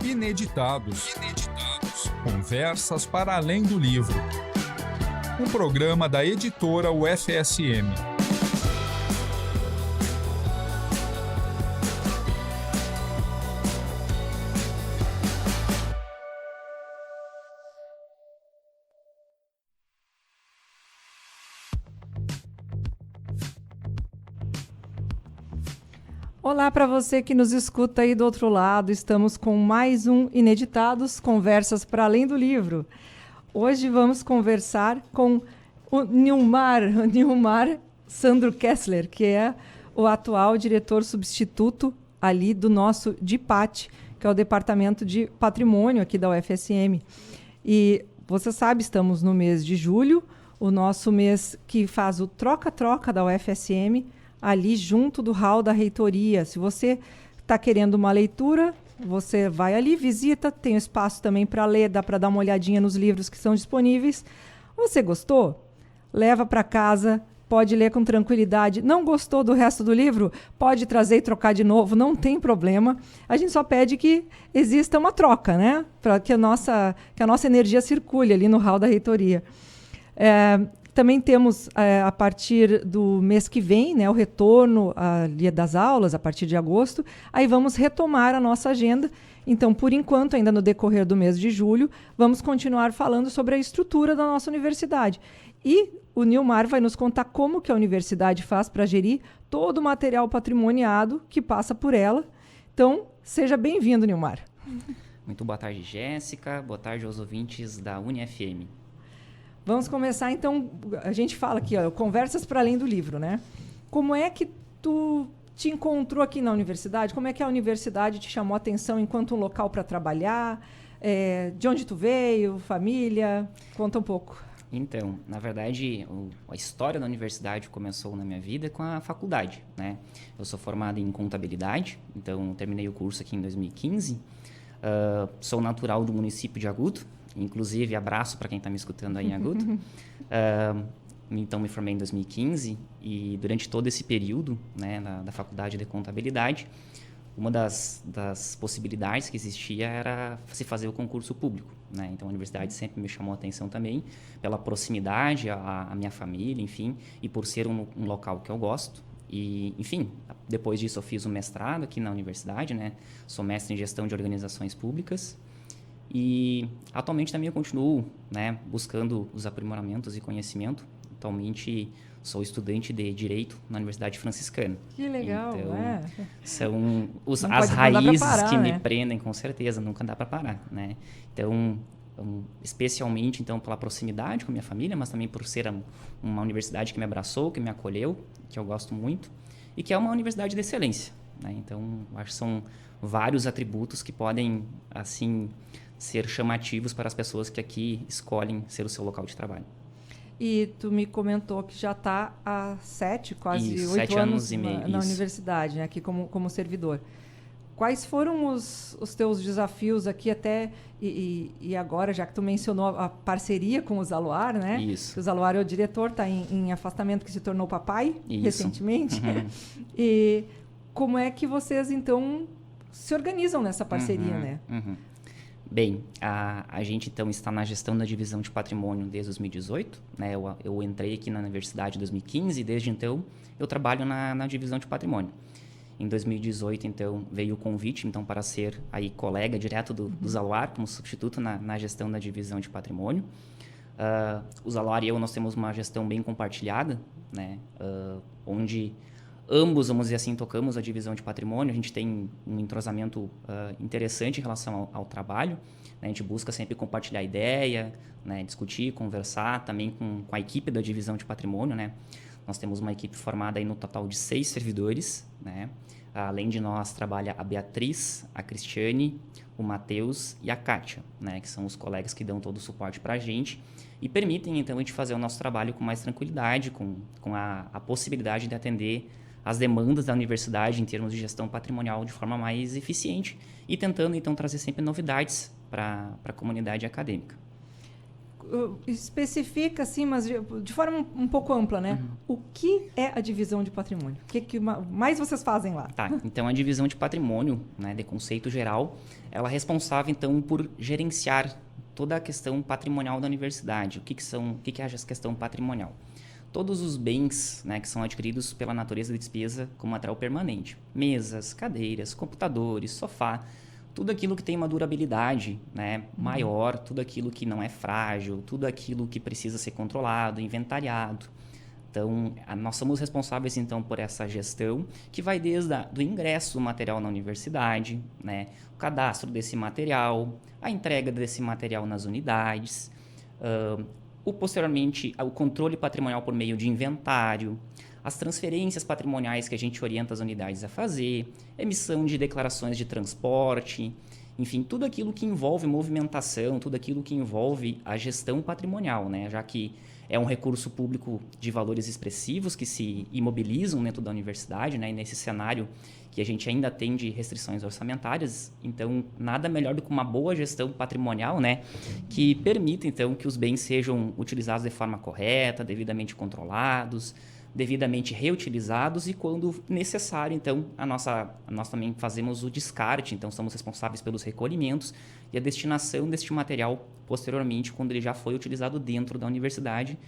Ineditados. Conversas para além do livro. Um programa da editora UFSM. Olá para você que nos escuta aí do outro lado. Estamos com mais um Ineditados, Conversas para Além do Livro. Hoje vamos conversar com o Nilmar Sandro Kessler, que é o atual diretor substituto ali do nosso DIPAT, que é o Departamento de Patrimônio aqui da UFSM. E você sabe, estamos no mês de julho, o nosso mês que faz o troca-troca da UFSM, ali junto do hall da reitoria. Se você está querendo uma leitura, você vai ali, visita, tem espaço também para ler, dá para dar uma olhadinha nos livros que são disponíveis. Você gostou? Leva para casa, pode ler com tranquilidade. Não gostou do resto do livro? Pode trazer e trocar de novo, não tem problema. A gente só pede que exista uma troca, né? Para que a nossa energia circule ali no hall da reitoria. Também temos, a partir do mês que vem, né, o retorno das aulas, a partir de agosto. Aí vamos retomar a nossa agenda. Então, por enquanto, ainda no decorrer do mês de julho, vamos continuar falando sobre a estrutura da nossa universidade. E o Nilmar vai nos contar como que a universidade faz para gerir todo o material patrimoniado que passa por ela. Então, seja bem-vindo, Nilmar. Muito boa tarde, Jéssica. Boa tarde aos ouvintes da UniFM. Vamos começar, então, a gente fala aqui, ó, conversas para além do livro, né? Como é que tu te encontrou aqui na universidade? Como é que a universidade te chamou a atenção enquanto um local para trabalhar? De onde tu veio, família? Conta um pouco. Então, na verdade, a história da universidade começou na minha vida com a faculdade, né? Eu sou formado em contabilidade, então terminei o curso aqui em 2015. Sou natural do município de Agudo. Inclusive, abraço para quem está me escutando aí em Agudo. Então, me formei em 2015 e durante todo esse período, né, da faculdade de contabilidade, uma das possibilidades que existia era se fazer o concurso público, né? Então, a universidade sempre me chamou a atenção também pela proximidade à minha família, enfim, e por ser um local que eu gosto. E, enfim, depois disso eu fiz um mestrado aqui na universidade, né? Sou mestre em gestão de organizações públicas. E atualmente também eu continuo, né, buscando os aprimoramentos e conhecimento. Atualmente sou estudante de Direito na Universidade Franciscana. Que legal, então, são as raízes que me prendem, com certeza, nunca dá para parar, né? Então, especialmente então, pela proximidade com a minha família, mas também por ser uma universidade que me abraçou, que me acolheu, que eu gosto muito, e que é uma universidade de excelência, né? Então, acho que são vários atributos que podem, assim, ser chamativos para as pessoas que aqui escolhem ser o seu local de trabalho. E tu me comentou que já está há quase 8 anos e meio, na universidade, né, aqui como servidor. Quais foram os teus desafios aqui até e agora, já que tu mencionou a parceria com o Zaluar, né? Isso. O Zaluar é o diretor, está em afastamento, que se tornou papai recentemente. Uhum. E como é que vocês, então, se organizam nessa parceria, né? Uhum. Bem, a gente, então, está na gestão da divisão de patrimônio desde 2018. Né? Eu entrei aqui na universidade em 2015 e, desde então, eu trabalho na divisão de patrimônio. Em 2018, então, veio o convite então, para ser aí, colega direto do Zaluar, como substituto na gestão da divisão de patrimônio. O Zaluar e eu, nós temos uma gestão bem compartilhada, né? Onde ambos, vamos dizer assim, tocamos a divisão de patrimônio. A gente tem um entrosamento interessante em relação ao trabalho, né? A gente busca sempre compartilhar ideia, né? Discutir, conversar também com a equipe da divisão de patrimônio, né? Nós temos uma equipe formada aí no total de 6 servidores, né? Além de nós, trabalha a Beatriz, a Cristiane, o Matheus e a Kátia, né? Que são os colegas que dão todo o suporte para a gente e permitem, então, a gente fazer o nosso trabalho com mais tranquilidade, com a possibilidade de atender as demandas da universidade em termos de gestão patrimonial de forma mais eficiente e tentando, então, trazer sempre novidades para a comunidade acadêmica. especifica, assim, mas de forma um pouco ampla, né? O que é a divisão de patrimônio? O que mais vocês fazem lá? Tá, então a divisão de patrimônio, né, de conceito geral, ela é responsável, então, por gerenciar toda a questão patrimonial da universidade. O que é a questão patrimonial? Todos os bens, né, que são adquiridos pela natureza da despesa como material permanente. Mesas, cadeiras, computadores, sofá, tudo aquilo que tem uma durabilidade, né, maior, tudo aquilo que não é frágil, tudo aquilo que precisa ser controlado, inventariado. Então, nós somos responsáveis, então, por essa gestão, que vai desde do ingresso do material na universidade, né, o cadastro desse material, a entrega desse material nas unidades, posteriormente, o controle patrimonial por meio de inventário, as transferências patrimoniais que a gente orienta as unidades a fazer, emissão de declarações de transporte, enfim, tudo aquilo que envolve movimentação, tudo aquilo que envolve a gestão patrimonial, né? Já que é um recurso público de valores expressivos que se imobilizam dentro da universidade, né? E nesse cenário que a gente ainda tem de restrições orçamentárias, então nada melhor do que uma boa gestão patrimonial, né? Que permita, então, que os bens sejam utilizados de forma correta, devidamente controlados, devidamente reutilizados e, quando necessário, então, nós também fazemos o descarte, então somos responsáveis pelos recolhimentos e a destinação deste material posteriormente, quando ele já foi utilizado dentro da universidade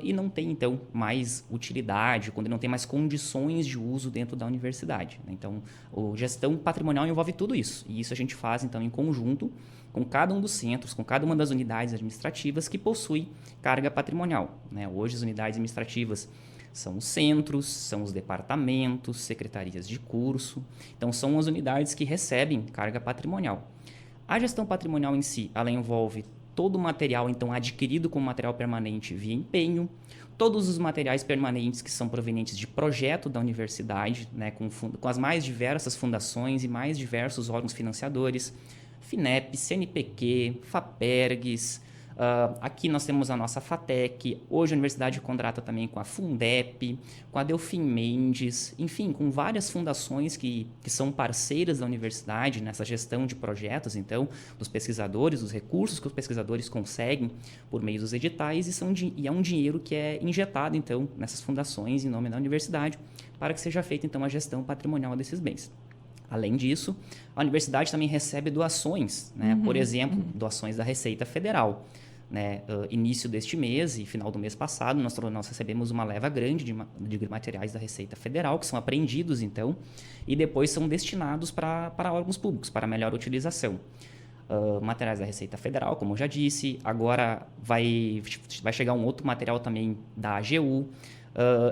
e não tem, então, mais utilidade, quando ele não tem mais condições de uso dentro da universidade, né? Então, a gestão patrimonial envolve tudo isso, e isso a gente faz, então, em conjunto com cada um dos centros, com cada uma das unidades administrativas que possui carga patrimonial, né? Hoje, as unidades administrativas são os centros, são os departamentos, secretarias de curso. Então, são as unidades que recebem carga patrimonial. A gestão patrimonial em si, ela envolve todo o material, então, adquirido como material permanente via empenho, todos os materiais permanentes que são provenientes de projeto da universidade, né, com as mais diversas fundações e mais diversos órgãos financiadores, FINEP, CNPq, FAPERGS. Aqui nós temos a nossa FATEC, hoje a universidade contrata também com a Fundep, com a Delfim Mendes, enfim, com várias fundações que são parceiras da universidade nessa gestão de projetos, então, dos pesquisadores, dos recursos que os pesquisadores conseguem por meio dos editais, e é um dinheiro que é injetado, então, nessas fundações em nome da universidade, para que seja feita, então, a gestão patrimonial desses bens. Além disso, a universidade também recebe doações, né? Por exemplo, doações da Receita Federal. Né, início deste mês e final do mês passado, nós recebemos uma leva grande de materiais da Receita Federal, que são apreendidos, então, e depois são destinados para órgãos públicos, para melhor utilização. Materiais da Receita Federal, como eu já disse, agora vai chegar um outro material também da AGU.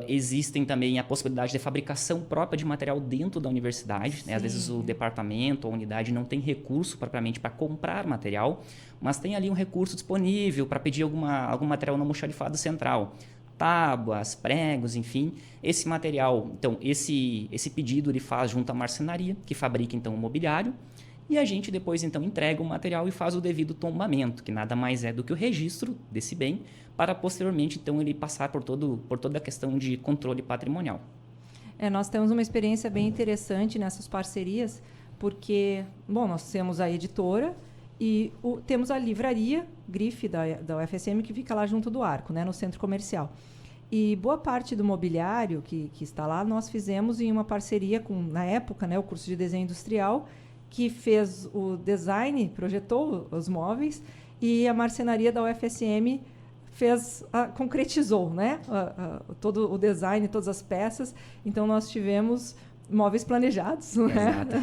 Existem também a possibilidade de fabricação própria de material dentro da universidade, né? Às vezes o departamento ou a unidade não tem recurso propriamente para comprar material, mas tem ali um recurso disponível para pedir algum material no almoxarifado central. Tábuas, pregos, enfim. Esse material, então, esse pedido ele faz junto à marcenaria, que fabrica então o mobiliário, e a gente depois então entrega o material e faz o devido tombamento, que nada mais é do que o registro desse bem, para posteriormente então ele passar por toda a questão de controle patrimonial. Nós temos uma experiência bem interessante nessas parcerias, porque, bom, nós temos a editora e temos a livraria Grife da UFSM, que fica lá junto do Arco, né, no centro comercial. E boa parte do mobiliário que está lá, nós fizemos em uma parceria com, na época, né, o curso de desenho industrial, que fez o design, projetou os móveis, e a marcenaria da UFSM concretizou, né, todo o design, todas as peças. Então, nós tivemos móveis planejados, né? Exato,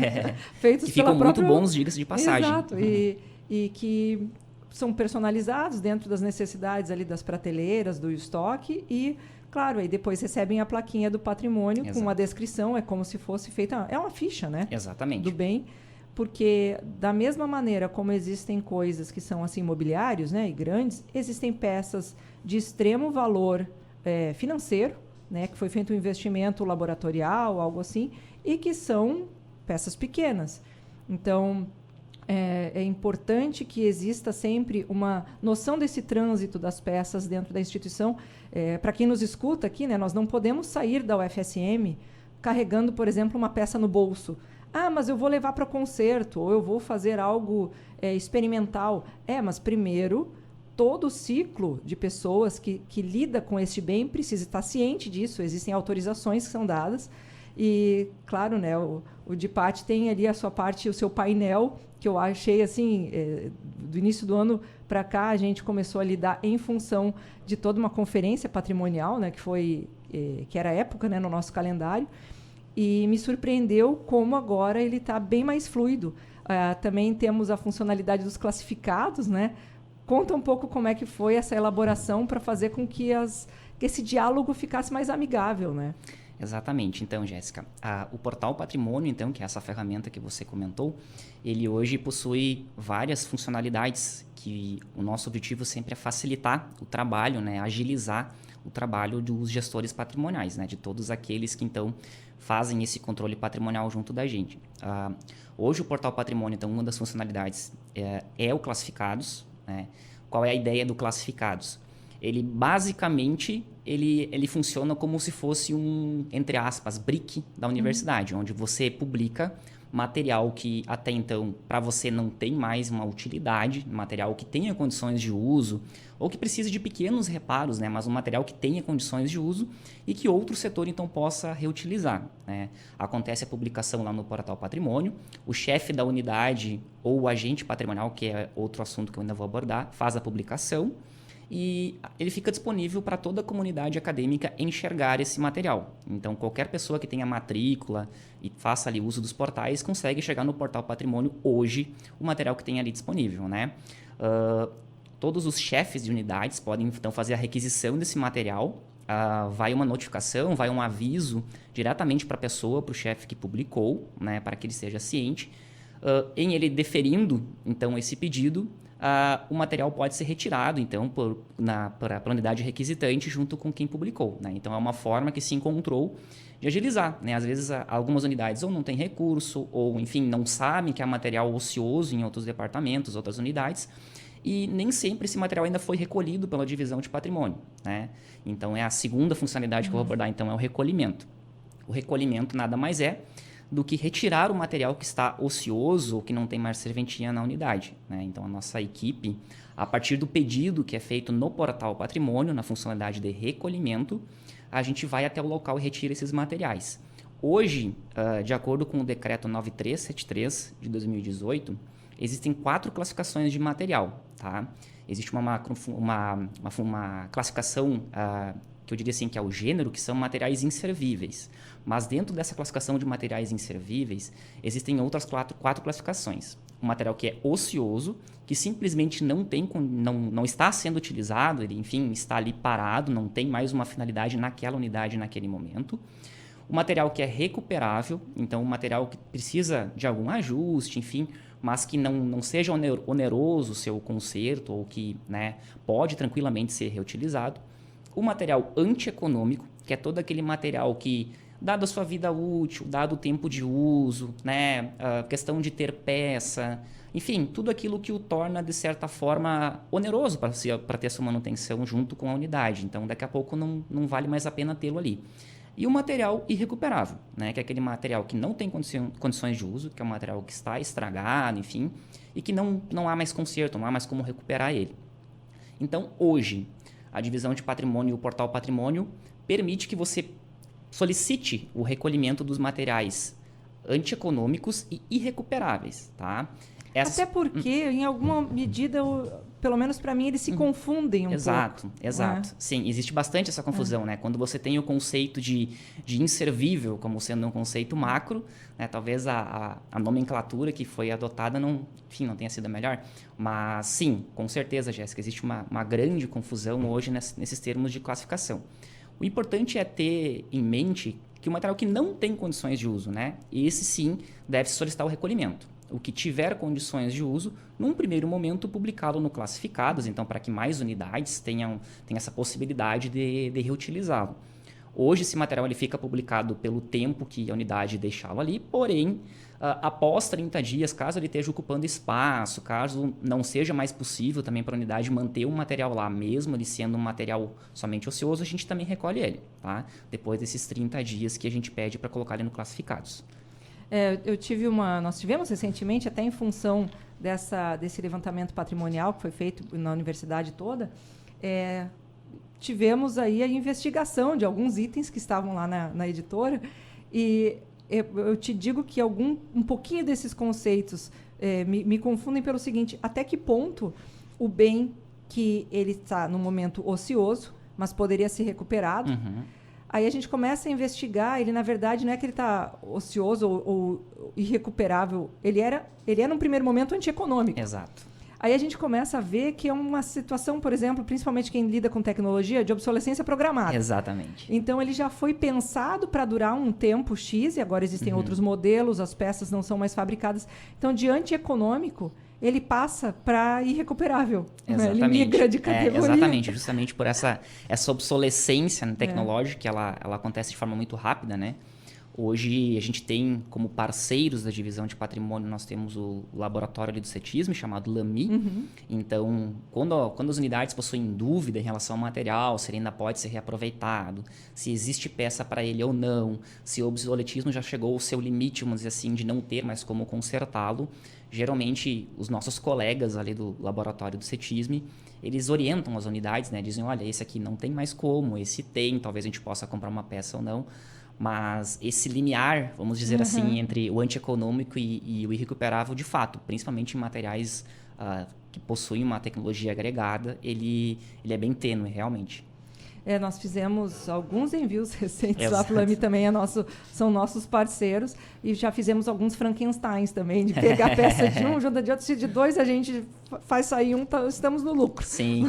feitos que ficam muito bons, diga-se de passagem. Exato, e que são personalizados dentro das necessidades ali das prateleiras, do estoque, e, claro, aí depois recebem a plaquinha do patrimônio. Exato. Com uma descrição, é como se fosse feita, é uma ficha, né? Exatamente. Do bem. Porque, da mesma maneira como existem coisas que são assim mobiliários, né, e grandes, existem peças de extremo valor financeiro, né, que foi feito um investimento laboratorial, algo assim, e que são peças pequenas. Então, é importante que exista sempre uma noção desse trânsito das peças dentro da instituição. Para quem nos escuta aqui, né, nós não podemos sair da UFSM carregando, por exemplo, uma peça no bolso. Mas eu vou levar para concerto, ou eu vou fazer algo experimental. Mas primeiro todo o ciclo de pessoas que lida com este bem precisa estar ciente disso. Existem autorizações que são dadas. E, claro, né, o DIPAT tem ali a sua parte, o seu painel, que eu achei, assim, do início do ano para cá, a gente começou a lidar em função de toda uma conferência patrimonial, né, que era a época, né, no nosso calendário, e me surpreendeu como agora ele está bem mais fluido. Também temos a funcionalidade dos classificados, né? Conta um pouco como é que foi essa elaboração para fazer com que esse diálogo ficasse mais amigável, né? Exatamente. Então, Jéssica, o Portal Patrimônio, então, que é essa ferramenta que você comentou, ele hoje possui várias funcionalidades que o nosso objetivo sempre é facilitar o trabalho, né, agilizar o trabalho dos gestores patrimoniais, né, de todos aqueles que, então, fazem esse controle patrimonial junto da gente. Hoje, o Portal Patrimônio, então, uma das funcionalidades é o Classificados, né? Qual é a ideia do Classificados? Ele, basicamente, ele funciona como se fosse um, entre aspas, brick da universidade, onde você publica material que até então, para você, não tem mais uma utilidade, material que tenha condições de uso, ou que precise de pequenos reparos, né? Mas um material que tenha condições de uso e que outro setor, então, possa reutilizar, né? Acontece a publicação lá no Portal Patrimônio, o chefe da unidade ou o agente patrimonial, que é outro assunto que eu ainda vou abordar, faz a publicação, e ele fica disponível para toda a comunidade acadêmica enxergar esse material. Então, qualquer pessoa que tenha matrícula e faça ali uso dos portais consegue chegar no Portal Patrimônio hoje, o material que tem ali disponível, né? Todos os chefes de unidades podem, então, fazer a requisição desse material. Vai uma notificação, vai um aviso diretamente para a pessoa, para o chefe que publicou, né, para que ele seja ciente. Em ele deferindo, então, esse pedido, o material pode ser retirado, então, para a unidade requisitante junto com quem publicou, né? Então, é uma forma que se encontrou de agilizar, né? Às vezes, algumas unidades ou não têm recurso, ou, enfim, não sabem que é material ocioso em outros departamentos, outras unidades, e nem sempre esse material ainda foi recolhido pela divisão de patrimônio, né? Então, é a segunda funcionalidade que eu vou abordar, então, é o recolhimento. O recolhimento nada mais é do que retirar o material que está ocioso ou que não tem mais serventia na unidade, né? Então, a nossa equipe, a partir do pedido que é feito no Portal Patrimônio, na funcionalidade de recolhimento, a gente vai até o local e retira esses materiais. Hoje, de acordo com o Decreto 9373 de 2018, existem 4 classificações de material, tá? Existe uma classificação que eu diria assim que é o gênero, que são materiais inservíveis. Mas dentro dessa classificação de materiais inservíveis, existem outras 4 classificações. Um material que é ocioso, que simplesmente não está sendo utilizado, ele, enfim, está ali parado, não tem mais uma finalidade naquela unidade, naquele momento. O material que é recuperável, então um material que precisa de algum ajuste, enfim, mas que não seja oneroso o seu conserto ou que, né, pode tranquilamente ser reutilizado. O material antieconômico, que é todo aquele material que, dado a sua vida útil, dado o tempo de uso, né, a questão de ter peça, enfim, tudo aquilo que o torna, de certa forma, oneroso para ter sua manutenção junto com a unidade. Então, daqui a pouco não vale mais a pena tê-lo ali. E o material irrecuperável, né, que é aquele material que não tem condições de uso, que é um material que está estragado, enfim, e que não há mais conserto, não há mais como recuperar ele. Então, hoje, a divisão de patrimônio e o Portal Patrimônio permite que você solicite o recolhimento dos materiais antieconômicos e irrecuperáveis, tá? Até porque, em alguma medida, pelo menos para mim, eles se confundem um pouco. Exato. Sim, existe bastante essa confusão, né? Quando você tem o conceito de inservível como sendo um conceito macro, né? Talvez a nomenclatura que foi adotada não tenha sido a melhor. Mas sim, com certeza, Jéssica, existe uma grande confusão hoje nesses termos de classificação. O importante é ter em mente que o material que não tem condições de uso, né? Esse sim deve solicitar o recolhimento. O que tiver condições de uso, num primeiro momento, publicá-lo no Classificados, então, para que mais unidades tenham essa possibilidade de reutilizá-lo. Hoje, esse material ele fica publicado pelo tempo que a unidade deixá-lo ali, porém, após 30 dias, caso ele esteja ocupando espaço, caso não seja mais possível também para a unidade manter o material lá, mesmo ele sendo um material somente ocioso, a gente também recolhe ele, tá? Depois desses 30 dias que a gente pede para colocar ele no Classificados. Nós tivemos recentemente, até em função desse levantamento patrimonial que foi feito na universidade toda, tivemos aí a investigação de alguns itens que estavam lá na editora, e eu te digo que um pouquinho desses conceitos me confundem pelo seguinte: até que ponto o bem que ele está no momento ocioso, mas poderia ser recuperado. Aí a gente começa a investigar, ele na verdade não é que ele está ocioso ou irrecuperável, ele era num primeiro momento antieconômico. Exato. Aí a gente começa a ver que é uma situação, por exemplo, principalmente quem lida com tecnologia, de obsolescência programada. Exatamente. Então ele já foi pensado para durar um tempo X, e agora existem outros modelos, as peças não são mais fabricadas. Então, de antieconômico, ele passa para irrecuperável. Exatamente. Né? Ele migra de categoria. Exatamente, justamente por essa obsolescência tecnológica que ela acontece de forma muito rápida, né? Hoje a gente tem como parceiros da divisão de patrimônio, nós temos o laboratório ali do CETISM, chamado LAMI. Então, quando as unidades possuem dúvida em relação ao material, se ele ainda pode ser reaproveitado, se existe peça para ele ou não, se o obsoletismo já chegou ao seu limite, vamos dizer assim, de não ter mais como consertá-lo, geralmente os nossos colegas ali do laboratório do CETISM, eles orientam as unidades, né? Dizem, olha, esse aqui não tem mais como, esse tem, talvez a gente possa comprar uma peça ou não. Mas esse limiar, vamos dizer assim, entre o antieconômico e o irrecuperável, de fato, principalmente em materiais que possuem uma tecnologia agregada, ele é bem tênue, realmente. Nós fizemos alguns envios recentes. Exato. A Flame também são nossos parceiros, e já fizemos alguns Frankensteins também, de pegar a peça de um, junta de outro, se de dois a gente faz sair um, estamos no lucro. Sim.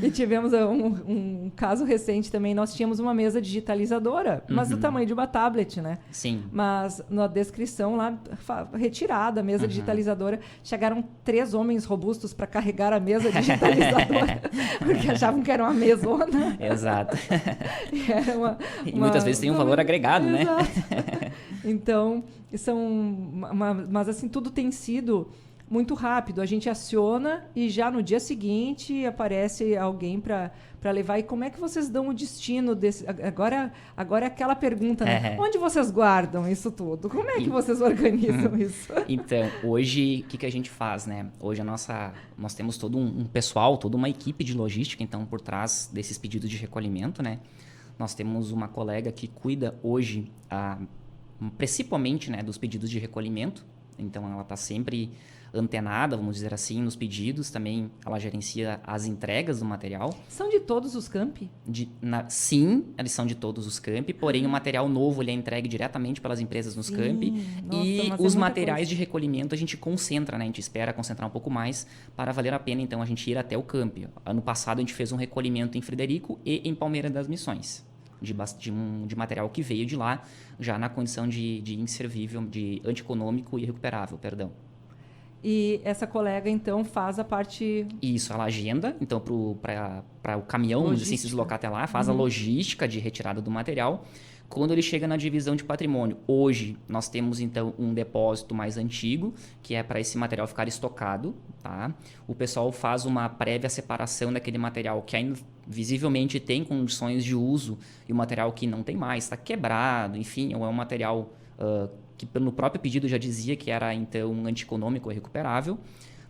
E tivemos um caso recente também, nós tínhamos uma mesa digitalizadora, mas do tamanho de uma tablet, né? Sim. Mas na descrição lá, retirada a mesa digitalizadora, chegaram 3 homens robustos para carregar a mesa digitalizadora, porque achavam que era uma mesona. Exato. E muitas vezes tem um valor agregado, né? Então, mas assim, tudo tem sido muito rápido. A gente aciona e já no dia seguinte aparece alguém para levar. E como é que vocês dão o destino desse... Agora é aquela pergunta, né? Onde vocês guardam isso tudo? Como é que vocês organizam isso? Então, hoje, o que a gente faz, né? Hoje nós temos todo um pessoal, toda uma equipe de logística, então, por trás desses pedidos de recolhimento, né? Nós temos uma colega que cuida hoje, principalmente, né, dos pedidos de recolhimento. Então, ela está sempre antenada, vamos dizer assim, nos pedidos. Também ela gerencia as entregas do material. São de todos os campi? Sim, eles são de todos os campi, porém o material novo ele é entregue diretamente pelas empresas nos campi. Nossa, e mas os é materiais de recolhimento a gente concentra, né? A gente espera concentrar um pouco mais para valer a pena, então, a gente ir até o campi. Ano passado a gente fez um recolhimento em Frederico e em Palmeira das Missões. De material que veio de lá, já na condição de inservível, de antieconômico e irrecuperável, perdão. E essa colega, então, faz a parte... Isso, ela agenda, então, para o caminhão, assim, se deslocar até lá, faz a logística de retirada do material. Quando ele chega na divisão de patrimônio, hoje nós temos, então, um depósito mais antigo, que é para esse material ficar estocado, tá? O pessoal faz uma prévia separação daquele material que ainda visivelmente tem condições de uso e o material que não tem mais, está quebrado, enfim, ou é um material que no próprio pedido já dizia que era, então, antieconômico ou recuperável.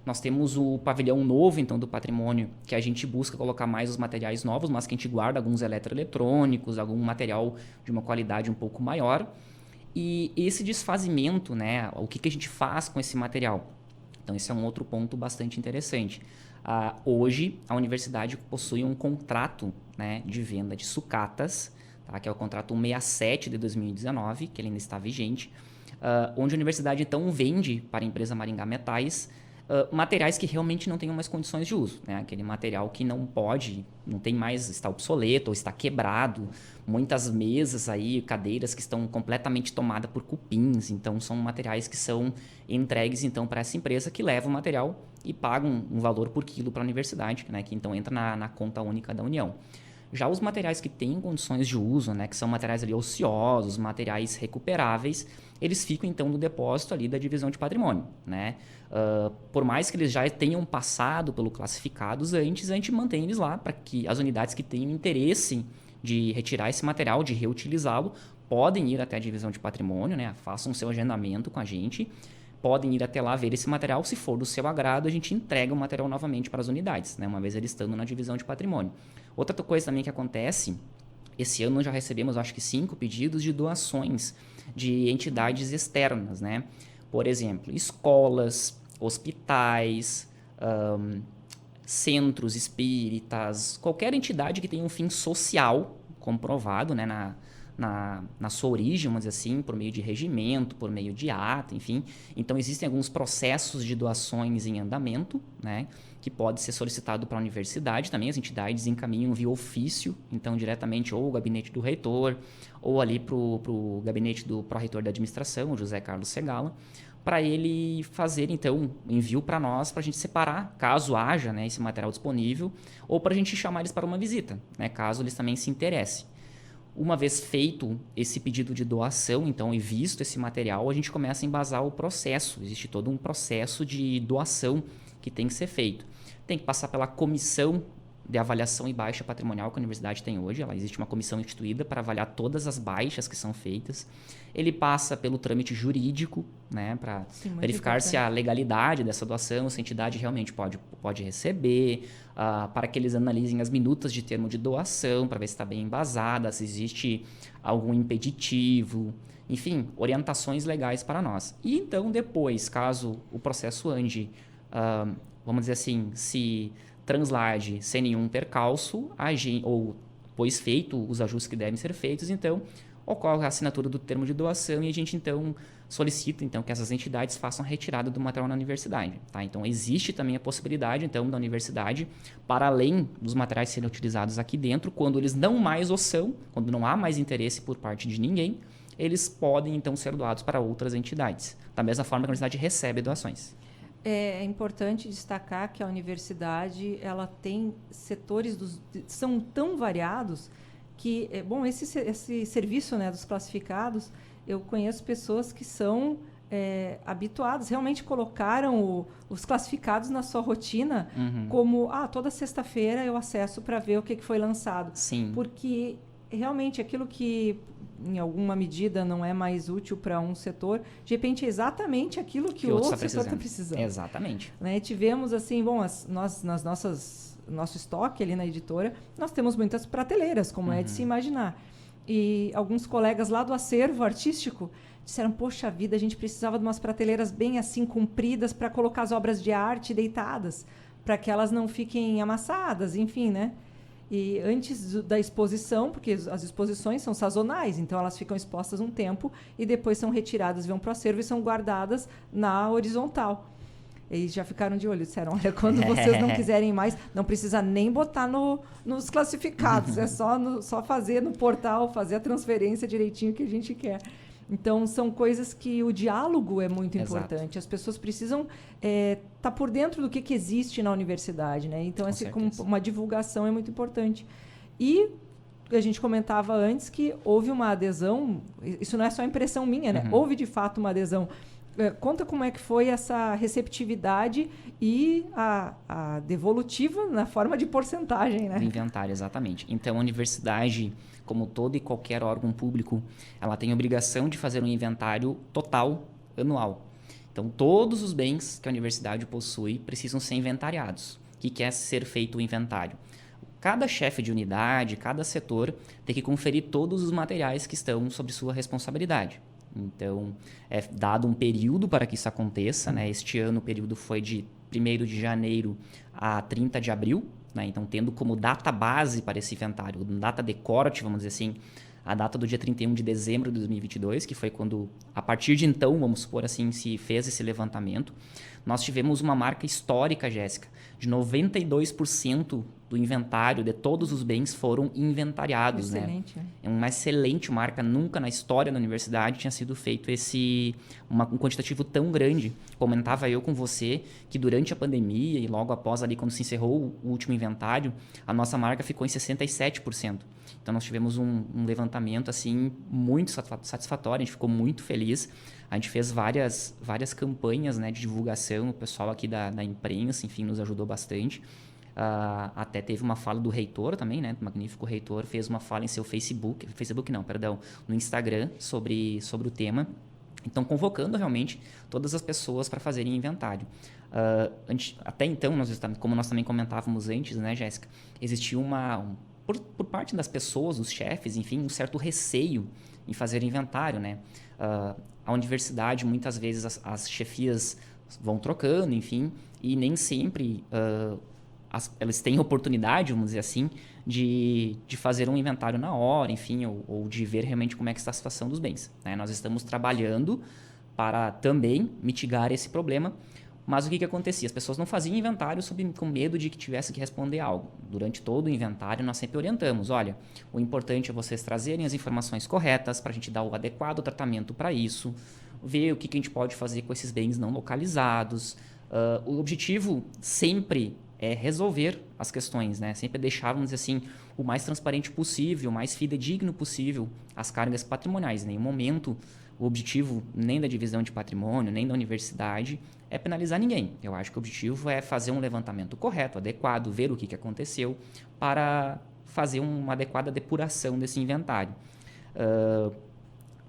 Nós temos o pavilhão novo, então, do patrimônio, que a gente busca colocar mais os materiais novos, mas que a gente guarda alguns eletroeletrônicos, algum material de uma qualidade um pouco maior. E esse desfazimento, né, o que a gente faz com esse material? Então, esse é um outro ponto bastante interessante. Hoje, a universidade possui um contrato, né, de venda de sucatas, tá, que é o contrato 167 de 2019, que ele ainda está vigente, onde a universidade, então, vende para a empresa Maringá Metais materiais que realmente não tenham mais condições de uso, né? Aquele material que não tem mais, está obsoleto ou está quebrado. Muitas mesas aí, cadeiras que estão completamente tomadas por cupins. Então, são materiais que são entregues, então, para essa empresa que leva o material e paga um valor por quilo para a universidade, né? Que então entra na conta única da União. Já os materiais que têm condições de uso, né, que são materiais ali ociosos, materiais recuperáveis, eles ficam então no depósito ali da divisão de patrimônio, né? Por mais que eles já tenham passado pelo classificados antes, a gente mantém eles lá para que as unidades que tenham interesse de retirar esse material, de reutilizá-lo, podem ir até a divisão de patrimônio, né? Façam seu agendamento com a gente, podem ir até lá ver esse material. Se for do seu agrado, a gente entrega o material novamente para as unidades, né? Uma vez ele estando na divisão de patrimônio. Outra coisa também que acontece, esse ano nós já recebemos, acho que 5 pedidos de doações de entidades externas, né? Por exemplo, escolas, hospitais, centros espíritas, qualquer entidade que tenha um fim social comprovado, né, na sua origem, vamos dizer assim, por meio de regimento, por meio de ata, enfim. Então, existem alguns processos de doações em andamento, né, que pode ser solicitado para a universidade também. As entidades encaminham via ofício, então, diretamente ou o gabinete do reitor, ou ali para o gabinete do pró-reitor da administração, o José Carlos Segala, para ele fazer, então, envio para nós, para a gente separar, caso haja, né, esse material disponível, ou para a gente chamar eles para uma visita, né, caso eles também se interessem. Uma vez feito esse pedido de doação, então, e visto esse material, a gente começa a embasar o processo. Existe todo um processo de doação que tem que ser feito. Tem que passar pela comissão de avaliação e baixa patrimonial que a universidade tem hoje. Ela existe uma comissão instituída para avaliar todas as baixas que são feitas. Ele passa pelo trâmite jurídico, né, para verificar se a legalidade dessa doação, se a entidade realmente pode receber, para que eles analisem as minutas de termo de doação, para ver se está bem embasada, se existe algum impeditivo, enfim, orientações legais para nós. E então, depois, caso o processo ande, vamos dizer assim, se translade sem nenhum percalço, ou pois feito os ajustes que devem ser feitos, então ocorre a assinatura do termo de doação e a gente então solicita então que essas entidades façam a retirada do material na universidade, tá? Então existe também a possibilidade então da universidade, para além dos materiais serem utilizados aqui dentro, quando eles não mais o são, quando não há mais interesse por parte de ninguém, eles podem então ser doados para outras entidades, da mesma forma que a universidade recebe doações. É importante destacar que a universidade ela tem setores são tão variados que, bom, esse serviço, né, dos classificados, eu conheço pessoas que são habituadas, realmente colocaram os classificados na sua rotina, como, toda sexta-feira eu acesso para ver o que foi lançado. Sim. Porque realmente aquilo que em alguma medida não é mais útil para um setor, de repente é exatamente aquilo que o outro setor está precisando. Exatamente. Né? Tivemos assim, bom, nós nosso estoque ali na editora, nós temos muitas prateleiras, como é de se imaginar. E alguns colegas lá do acervo artístico disseram, poxa vida, a gente precisava de umas prateleiras bem assim compridas para colocar as obras de arte deitadas, para que elas não fiquem amassadas, enfim, né? E antes da exposição, porque as exposições são sazonais, então elas ficam expostas um tempo e depois são retiradas, vão para o acervo e são guardadas na horizontal. Eles já ficaram de olho, disseram, olha, quando vocês não quiserem mais, não precisa nem botar nos classificados, é só fazer no portal, fazer a transferência direitinho que a gente quer. Então, são coisas que o diálogo é muito importante. As pessoas precisam estar por dentro do que existe na universidade, né? Então, uma divulgação é muito importante. E a gente comentava antes que houve uma adesão, isso não é só impressão minha, né? Houve, de fato, uma adesão. Conta como é que foi essa receptividade e a devolutiva na forma de porcentagem, né? Do inventário, exatamente. Então, a universidade, como todo e qualquer órgão público, ela tem a obrigação de fazer um inventário total anual. Então, todos os bens que a universidade possui precisam ser inventariados. O que é ser feito o inventário? Cada chefe de unidade, cada setor, tem que conferir todos os materiais que estão sob sua responsabilidade. Então, é dado um período para que isso aconteça, né? Este ano o período foi de 1º de janeiro a 30 de abril, né? Então, tendo como data base para esse inventário, data de corte, vamos dizer assim, a data do dia 31 de dezembro de 2022, que foi quando, a partir de então, vamos supor assim, se fez esse levantamento, nós tivemos uma marca histórica, Jéssica, de 92% do inventário de todos os bens foram inventariados. Excelente, né? É uma excelente marca. Nunca na história da universidade tinha sido feito um quantitativo tão grande. Comentava eu com você que durante a pandemia e logo após ali quando se encerrou o último inventário, a nossa marca ficou em 67%. Então nós tivemos um levantamento assim muito satisfatório, a gente ficou muito feliz. A gente fez várias campanhas, né, de divulgação, o pessoal aqui da imprensa, enfim, nos ajudou bastante. Até teve uma fala do reitor também, né, do magnífico reitor, fez uma fala em seu no Instagram sobre o tema. Então, convocando realmente todas as pessoas para fazerem inventário. Até então, como nós também comentávamos antes, né, Jéssica, existia por parte das pessoas, os chefes, enfim, um certo receio em fazer inventário, né? A universidade, muitas vezes, as chefias vão trocando, enfim, e nem sempre elas têm oportunidade, vamos dizer assim, de fazer um inventário na hora, enfim, ou de ver realmente como é que está a situação dos bens, né? Nós estamos trabalhando para também mitigar esse problema, mas o que acontecia? As pessoas não faziam inventário com medo de que tivesse que responder algo. Durante todo o inventário, nós sempre orientamos, olha, o importante é vocês trazerem as informações corretas para a gente dar o adequado tratamento para isso, ver o que a gente pode fazer com esses bens não localizados. O objetivo sempre é resolver as questões, né? Sempre deixar, vamos dizer assim, o mais transparente possível, o mais fidedigno possível as cargas patrimoniais. Em nenhum momento o objetivo nem da divisão de patrimônio, nem da universidade é penalizar ninguém. Eu acho que o objetivo é fazer um levantamento correto, adequado, ver o que aconteceu para fazer uma adequada depuração desse inventário.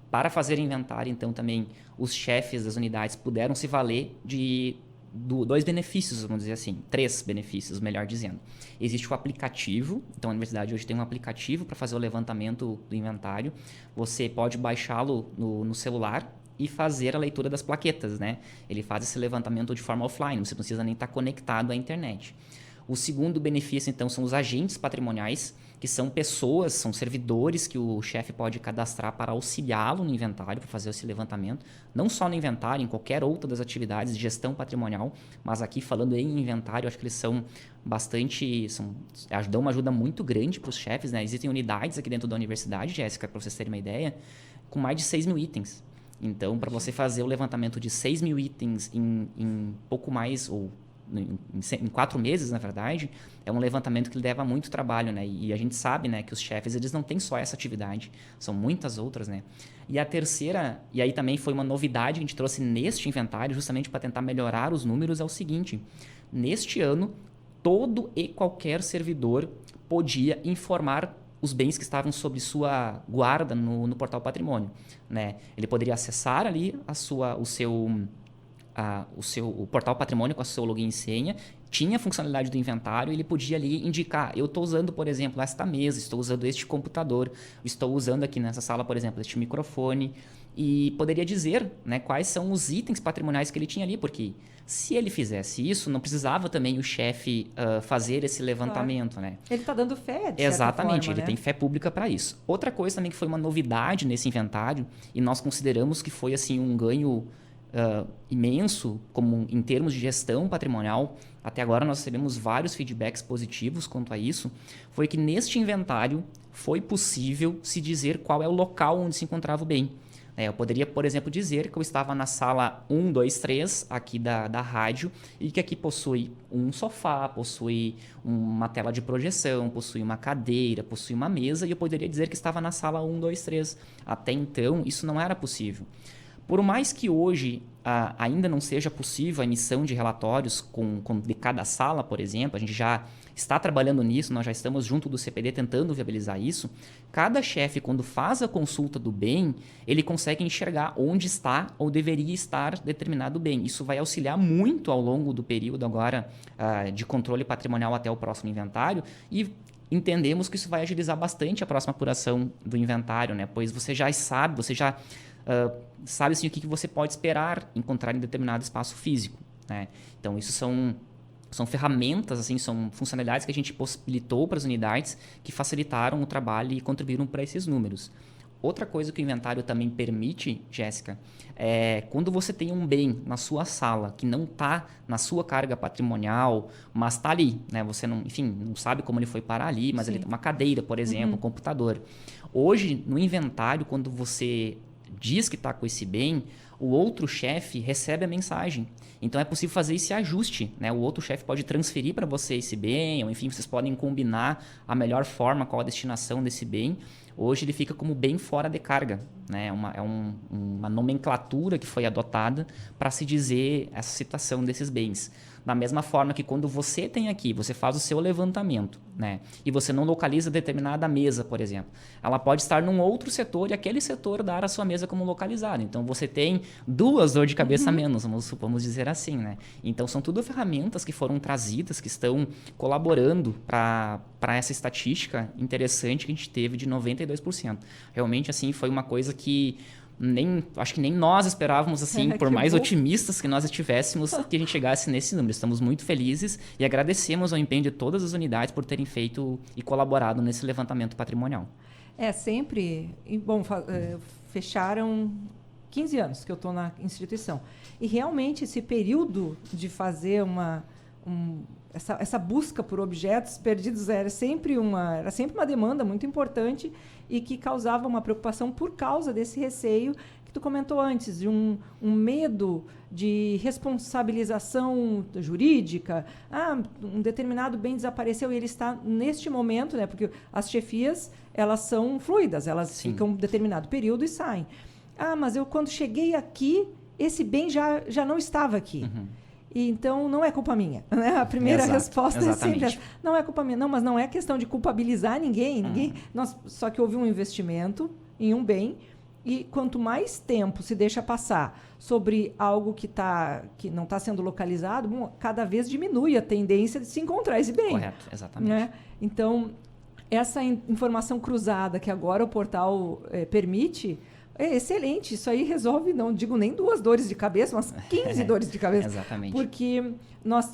Para fazer inventário, então, também os chefes das unidades puderam se valer de dois benefícios, vamos dizer assim, 3 benefícios, melhor dizendo. Existe o aplicativo, então a universidade hoje tem um aplicativo para fazer o levantamento do inventário. Você pode baixá-lo no celular e fazer a leitura das plaquetas, né? Ele faz esse levantamento de forma offline, você não precisa nem estar conectado à internet. O segundo benefício, então, são os agentes patrimoniais, que são pessoas, são servidores que o chefe pode cadastrar para auxiliá-lo no inventário, para fazer esse levantamento. Não só no inventário, em qualquer outra das atividades de gestão patrimonial, mas aqui falando em inventário, acho que eles são dão uma ajuda muito grande para os chefes, né? Existem unidades aqui dentro da universidade, Jéssica, para vocês terem uma ideia, com mais de 6 mil itens. Então, para você fazer o levantamento de 6 mil itens em pouco mais, ou em 4 meses, na verdade, é um levantamento que leva muito trabalho, né? E a gente sabe, né, que os chefes, eles não têm só essa atividade, são muitas outras, né? E a terceira, e aí também foi uma novidade que a gente trouxe neste inventário, justamente para tentar melhorar os números, é o seguinte: neste ano, todo e qualquer servidor podia informar os bens que estavam sob sua guarda no portal Patrimônio, né? Ele poderia acessar ali o portal Patrimônio com o seu login e senha, tinha a funcionalidade do inventário e ele podia ali indicar, eu estou usando, por exemplo, esta mesa, estou usando este computador, estou usando aqui nessa sala, por exemplo, este microfone, e poderia dizer, né, quais são os itens patrimoniais que ele tinha ali, porque se ele fizesse isso, não precisava também o chefe fazer esse levantamento, claro, né? Ele está dando fé, de Exatamente, certa forma, ele né? tem fé pública para isso. Outra coisa também que foi uma novidade nesse inventário, e nós consideramos que foi assim um ganho imenso em termos de gestão patrimonial, até agora nós recebemos vários feedbacks positivos quanto a isso, foi que neste inventário foi possível se dizer qual é o local onde se encontrava o bem. Eu poderia, por exemplo, dizer que eu estava na sala 123 aqui da rádio e que aqui possui um sofá, possui uma tela de projeção, possui uma cadeira, possui uma mesa, e eu poderia dizer que estava na sala 123. Até então, isso não era possível. Por mais que hoje ainda não seja possível a emissão de relatórios de cada sala, por exemplo, a gente já está trabalhando nisso, nós já estamos junto do CPD tentando viabilizar isso, cada chefe, quando faz a consulta do bem, ele consegue enxergar onde está ou deveria estar determinado bem. Isso vai auxiliar muito ao longo do período agora de controle patrimonial até o próximo inventário, e entendemos que isso vai agilizar bastante a próxima apuração do inventário, né? Pois você já sabe, sabe assim, o que você pode esperar encontrar em determinado espaço físico, né? Então, isso são ferramentas, assim, são funcionalidades que a gente possibilitou para as unidades que facilitaram o trabalho e contribuíram para esses números. Outra coisa que o inventário também permite, Jéssica, é quando você tem um bem na sua sala que não está na sua carga patrimonial, mas está ali, né? Você não sabe como ele foi parar ali, mas ele tem uma cadeira, por exemplo, um computador. Hoje, no inventário, quando você diz que está com esse bem, o outro chefe recebe a mensagem. Então, é possível fazer esse ajuste, né? O outro chefe pode transferir para você esse bem, ou enfim, vocês podem combinar a melhor forma, qual a destinação desse bem, hoje ele fica como bem fora de carga, né? Uma nomenclatura que foi adotada para se dizer essa situação desses bens. Da mesma forma que quando você tem aqui, você faz o seu levantamento, né? E você não localiza determinada mesa, por exemplo. Ela pode estar num outro setor e aquele setor dar a sua mesa como localizada. Então, você tem 2 dores de cabeça a menos, vamos dizer assim, né? Então, são tudo ferramentas que foram trazidas, que estão colaborando para essa estatística interessante que a gente teve de 92%. Realmente, assim, foi uma coisa que acho que nem nós esperávamos, assim, por mais otimistas que nós estivéssemos, que a gente chegasse nesse número. Estamos muito felizes e agradecemos ao empenho de todas as unidades por terem feito e colaborado nesse levantamento patrimonial. Sempre. Bom, fecharam 15 anos que eu estou na instituição. E realmente esse período de fazer essa busca por objetos perdidos era sempre uma demanda muito importante e que causava uma preocupação por causa desse receio que tu comentou antes, de um medo de responsabilização jurídica. Um determinado bem desapareceu e ele está neste momento, né? Porque as chefias, elas são fluidas, elas ficam um determinado período e saem. Mas eu quando cheguei aqui, esse bem já não estava aqui. E então, não é culpa minha. Né? A primeira resposta é sempre essa. Não é culpa minha. Não, mas não é questão de culpabilizar ninguém. Só que houve um investimento em um bem e quanto mais tempo se deixa passar sobre algo que não está sendo localizado, cada vez diminui a tendência de se encontrar esse bem. Correto, exatamente. Né? Então, essa informação cruzada que agora o portal permite... É excelente, isso aí resolve, não digo nem 2 dores de cabeça, mas 15 dores de cabeça. Exatamente. Porque nós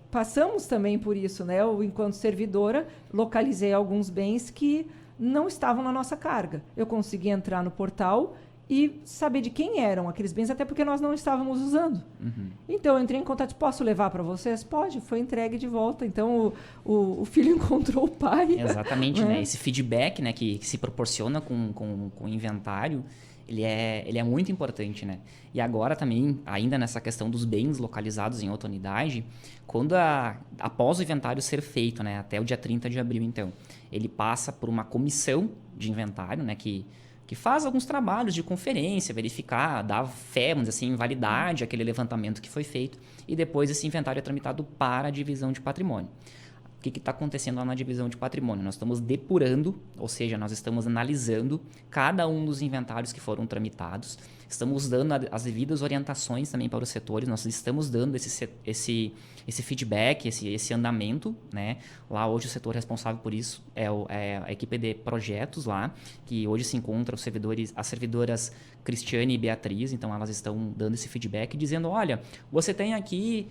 passamos também por isso, né? Eu, enquanto servidora, localizei alguns bens que não estavam na nossa carga. Eu consegui entrar no portal e saber de quem eram aqueles bens, até porque nós não estávamos usando. Então, eu entrei em contato, posso levar para vocês? Pode, foi entregue de volta. Então, o filho encontrou o pai. Exatamente, né? Esse feedback, né, que se proporciona com o inventário, ele é muito importante, né? E agora também, ainda nessa questão dos bens localizados em outra unidade, após o inventário ser feito, né, até o dia 30 de abril, então, ele passa por uma comissão de inventário, né, que faz alguns trabalhos de conferência, verificar, dar fé, vamos dizer assim, validade àquele levantamento que foi feito, e depois esse inventário é tramitado para a divisão de patrimônio. O que está acontecendo lá na divisão de patrimônio? Nós estamos depurando, ou seja, nós estamos analisando cada um dos inventários que foram tramitados, estamos dando as devidas orientações também para os setores, nós estamos dando esse feedback, esse andamento, né? Lá hoje o setor responsável por isso é a equipe de projetos lá, que hoje se encontra as servidoras Cristiane e Beatriz, então elas estão dando esse feedback, dizendo, olha, você tem aqui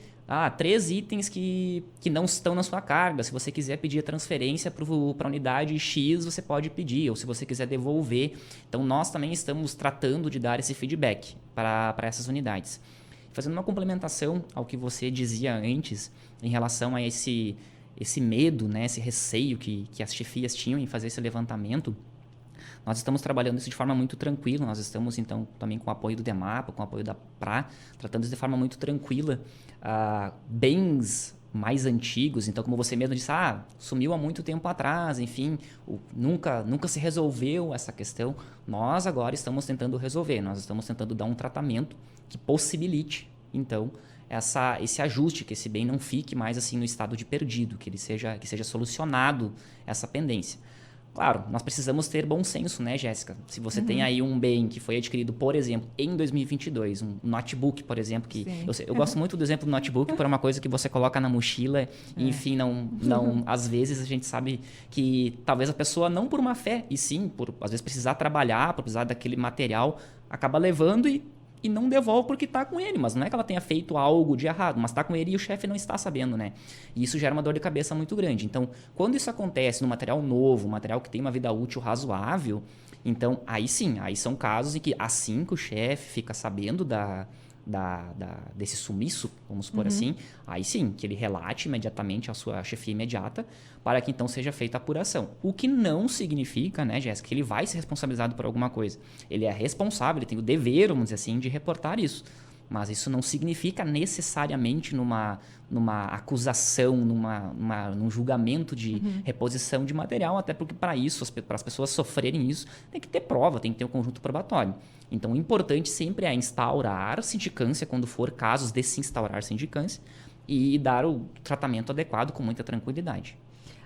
3 itens que não estão na sua carga. Se você quiser pedir a transferência para a unidade X, você pode pedir, ou se você quiser devolver. Então, nós também estamos tratando de dar esse feedback para essas unidades. Fazendo uma complementação ao que você dizia antes, em relação a esse medo, né, esse receio que as chefias tinham em fazer esse levantamento, nós estamos trabalhando isso de forma muito tranquila. Nós estamos, então, também com o apoio do DEMAPA, com o apoio da PRA, tratando isso de forma muito tranquila. Bens mais antigos, então, como você mesmo disse, sumiu há muito tempo atrás, enfim, nunca se resolveu essa questão. Nós agora estamos tentando resolver, nós estamos tentando dar um tratamento que possibilite, então, esse ajuste, que esse bem não fique mais assim no estado de perdido, que seja solucionado essa pendência. Claro, nós precisamos ter bom senso, né, Jéssica? Se você tem aí um bem que foi adquirido, por exemplo, em 2022, um notebook, por exemplo, que eu gosto muito do exemplo do notebook, por uma coisa que você coloca na mochila, e, enfim, não às vezes a gente sabe que talvez a pessoa, não por má fé, e sim por, às vezes, precisar trabalhar, por precisar daquele material, acaba levando e não devolve porque está com ele, mas não é que ela tenha feito algo de errado, mas está com ele e o chefe não está sabendo, né? E isso gera uma dor de cabeça muito grande. Então, quando isso acontece no material novo, um material que tem uma vida útil razoável, então, aí sim, aí são casos em que assim que o chefe fica sabendo desse sumiço, vamos supor assim, aí sim, que ele relate imediatamente à sua chefia imediata, para que então seja feita a apuração. O que não significa, né, Jéssica, que ele vai ser responsabilizado por alguma coisa. Ele é responsável, ele tem o dever, vamos dizer assim, de reportar isso. Mas isso não significa necessariamente numa acusação, num julgamento de reposição de material, até porque para isso, para as pessoas sofrerem isso, tem que ter prova, tem que ter um conjunto probatório. Então, o importante sempre é instaurar sindicância, quando for casos de se instaurar sindicância, e dar o tratamento adequado com muita tranquilidade.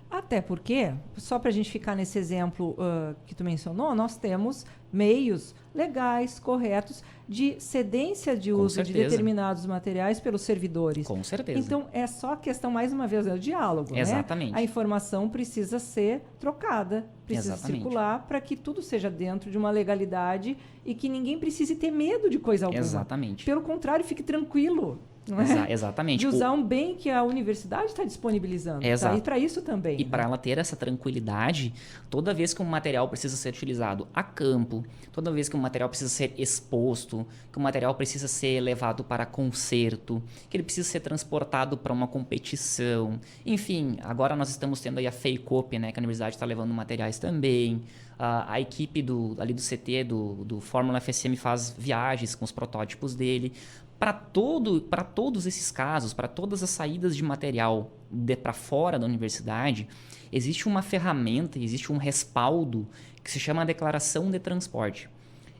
Até porque, só para a gente ficar nesse exemplo que tu mencionou, nós temos meios legais, corretos, de cedência de uso de determinados materiais pelos servidores. Com certeza. Então, é só a questão, mais uma vez, do diálogo. Exatamente. Né? A informação precisa ser trocada, precisa circular para que tudo seja dentro de uma legalidade e que ninguém precise ter medo de coisa alguma. Exatamente. Pelo contrário, fique tranquilo. Não é? Exatamente. De usar um bem que a universidade está disponibilizando. Exato. Tá? E para isso também. E para ela ter essa tranquilidade, toda vez que um material precisa ser utilizado a campo, toda vez que um material precisa ser exposto, que o material precisa ser levado para conserto, que ele precisa ser transportado para uma competição. Enfim, agora nós estamos tendo aí a FEICOP, né, que a universidade está levando materiais também. A equipe ali do CT, do Fórmula FSM, faz viagens com os protótipos dele. Para todos esses casos, para todas as saídas de material para fora da universidade, existe uma ferramenta, existe um respaldo que se chama a declaração de transporte.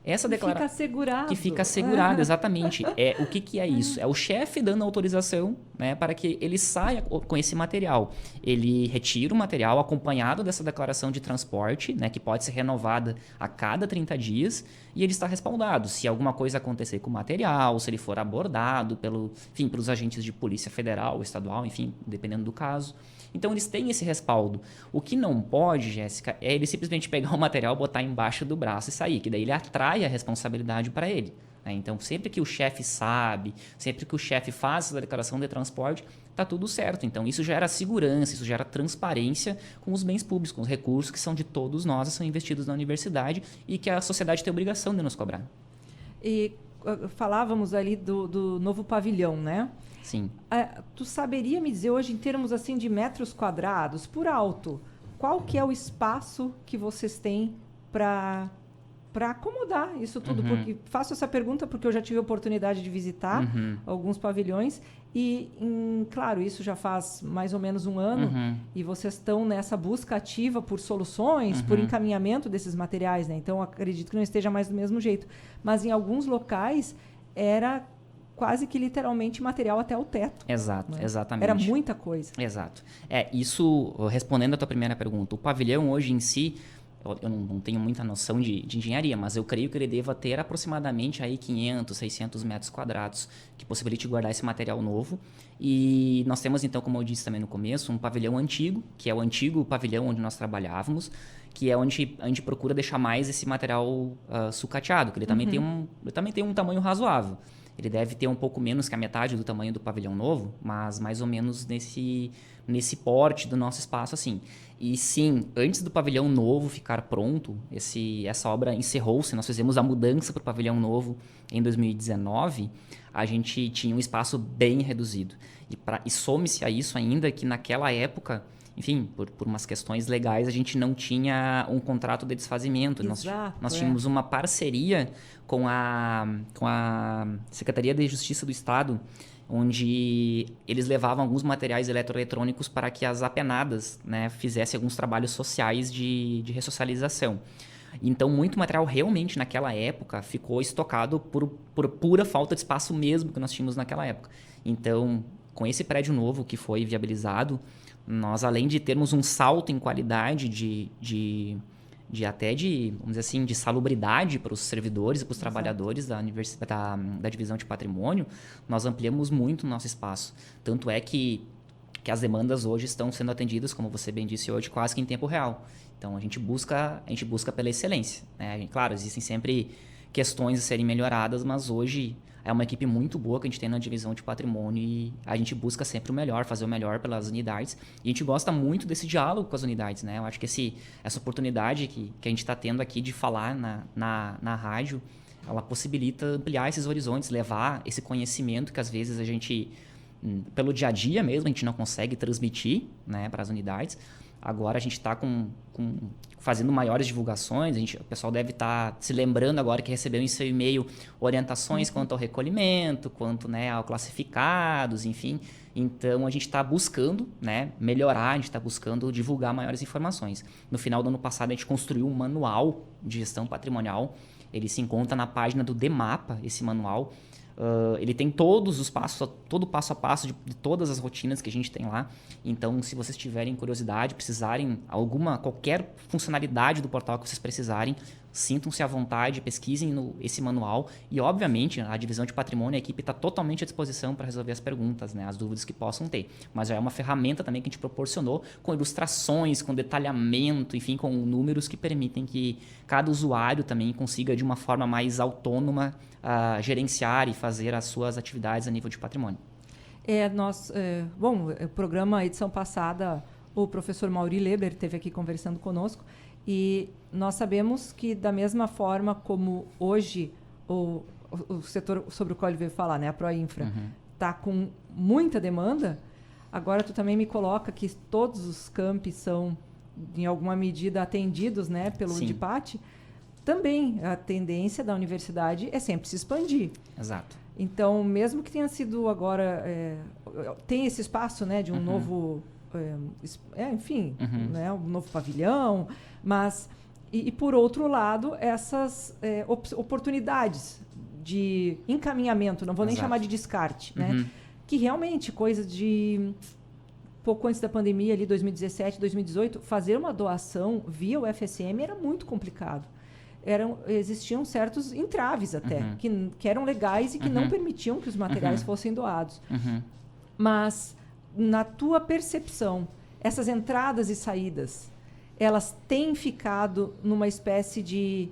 Essa declaração que fica assegurado, exatamente. O que é isso? É o chefe dando autorização, né, para que ele saia com esse material. Ele retira o material acompanhado dessa declaração de transporte, né, que pode ser renovada a cada 30 dias, e ele está respaldado. Se alguma coisa acontecer com o material, se ele for abordado pelos agentes de polícia federal, estadual, enfim, dependendo do caso. Então, eles têm esse respaldo. O que não pode, Jéssica, é ele simplesmente pegar o material, botar embaixo do braço e sair, que daí ele atrai a responsabilidade para ele. Né? Então, sempre que o chefe sabe, sempre que o chefe faz essa declaração de transporte, está tudo certo. Então, isso gera segurança, isso gera transparência com os bens públicos, com os recursos que são de todos nós, são investidos na universidade e que a sociedade tem a obrigação de nos cobrar. E falávamos ali do novo pavilhão, né? Sim. Tu saberia me dizer hoje, em termos assim de metros quadrados, por alto, qual que é o espaço que vocês têm para acomodar isso tudo? Porque faço essa pergunta porque eu já tive a oportunidade de visitar alguns pavilhões e, claro, isso já faz mais ou menos um ano e vocês estão nessa busca ativa por soluções, por encaminhamento desses materiais, né? Então, acredito que não esteja mais do mesmo jeito. Mas em alguns locais era quase que literalmente material até o teto. Exato, né? Exatamente. Era muita coisa. Exato. Isso, respondendo a tua primeira pergunta, o pavilhão hoje em si, eu não tenho muita noção de engenharia, mas eu creio que ele deva ter aproximadamente aí 500, 600 metros quadrados, que possibilite guardar esse material novo. E nós temos, então, como eu disse também no começo, um pavilhão antigo, que é o antigo pavilhão onde nós trabalhávamos, que é onde a gente procura deixar mais esse material sucateado, que ele também tem um tamanho razoável. Ele deve ter um pouco menos que a metade do tamanho do pavilhão novo, mas mais ou menos nesse porte do nosso espaço, assim. E sim, antes do pavilhão novo ficar pronto, essa obra encerrou-se, nós fizemos a mudança para o pavilhão novo em 2019, a gente tinha um espaço bem reduzido. E some-se a isso ainda que naquela época, enfim, por umas questões legais, a gente não tinha um contrato de desfazimento. Exato, nós tínhamos uma parceria com a Secretaria de Justiça do Estado, onde eles levavam alguns materiais eletroeletrônicos para que as apenadas, né, fizessem alguns trabalhos sociais de ressocialização. Então, muito material realmente naquela época ficou estocado por pura falta de espaço mesmo que nós tínhamos naquela época. Então, com esse prédio novo que foi viabilizado, nós, além de termos um salto em qualidade vamos dizer assim, de salubridade para os servidores e para os trabalhadores da divisão de patrimônio, nós ampliamos muito o nosso espaço. Tanto é que as demandas hoje estão sendo atendidas, como você bem disse hoje, quase que em tempo real. Então, a gente busca pela excelência, né? Claro, existem sempre questões a serem melhoradas, mas hoje é uma equipe muito boa que a gente tem na divisão de patrimônio e a gente busca sempre o melhor, fazer o melhor pelas unidades. E a gente gosta muito desse diálogo com as unidades, né? Eu acho que essa oportunidade que a gente está tendo aqui de falar na rádio, ela possibilita ampliar esses horizontes, levar esse conhecimento que às vezes a gente, pelo dia a dia mesmo, a gente não consegue transmitir, né, para as unidades. Agora a gente está fazendo maiores divulgações, o pessoal deve estar se lembrando agora que recebeu em seu e-mail orientações quanto ao recolhimento, quanto, né, ao classificados, enfim. Então, a gente está buscando, né, melhorar, a gente está buscando divulgar maiores informações. No final do ano passado, a gente construiu um manual de gestão patrimonial. Ele se encontra na página do DEMAPA, esse manual. Ele tem todo o passo a passo de todas as rotinas que a gente tem lá. Então, se vocês tiverem curiosidade, precisarem qualquer funcionalidade do portal que vocês precisarem, sintam-se à vontade, pesquisem esse manual. E, obviamente, a divisão de patrimônio, a equipe está totalmente à disposição para resolver as perguntas, né, as dúvidas que possam ter. Mas já é uma ferramenta também que a gente proporcionou com ilustrações, com detalhamento, enfim, com números que permitem que cada usuário também consiga, de uma forma mais autônoma, gerenciar e fazer as suas atividades a nível de patrimônio. O programa, a edição passada, o professor Mauri Leber esteve aqui conversando conosco e nós sabemos que, da mesma forma como hoje o setor sobre o qual ele veio falar, né, a Proinfra, está com muita demanda, agora tu também me coloca que todos os campi são, em alguma medida, atendidos, né, pelo DIPAT. Também a tendência da universidade é sempre se expandir. Exato. Então, mesmo que tenha sido agora... tem esse espaço, né, de um novo... né, um novo pavilhão, mas... E por outro lado, essas oportunidades de encaminhamento, não vou nem chamar de descarte, né? Que realmente, coisa de... pouco antes da pandemia, ali 2017, 2018, fazer uma doação via o FSM era muito complicado. Existiam certos entraves até, que eram legais e que não permitiam que os materiais fossem doados. Mas, na tua percepção, essas entradas e saídas, elas têm ficado numa espécie de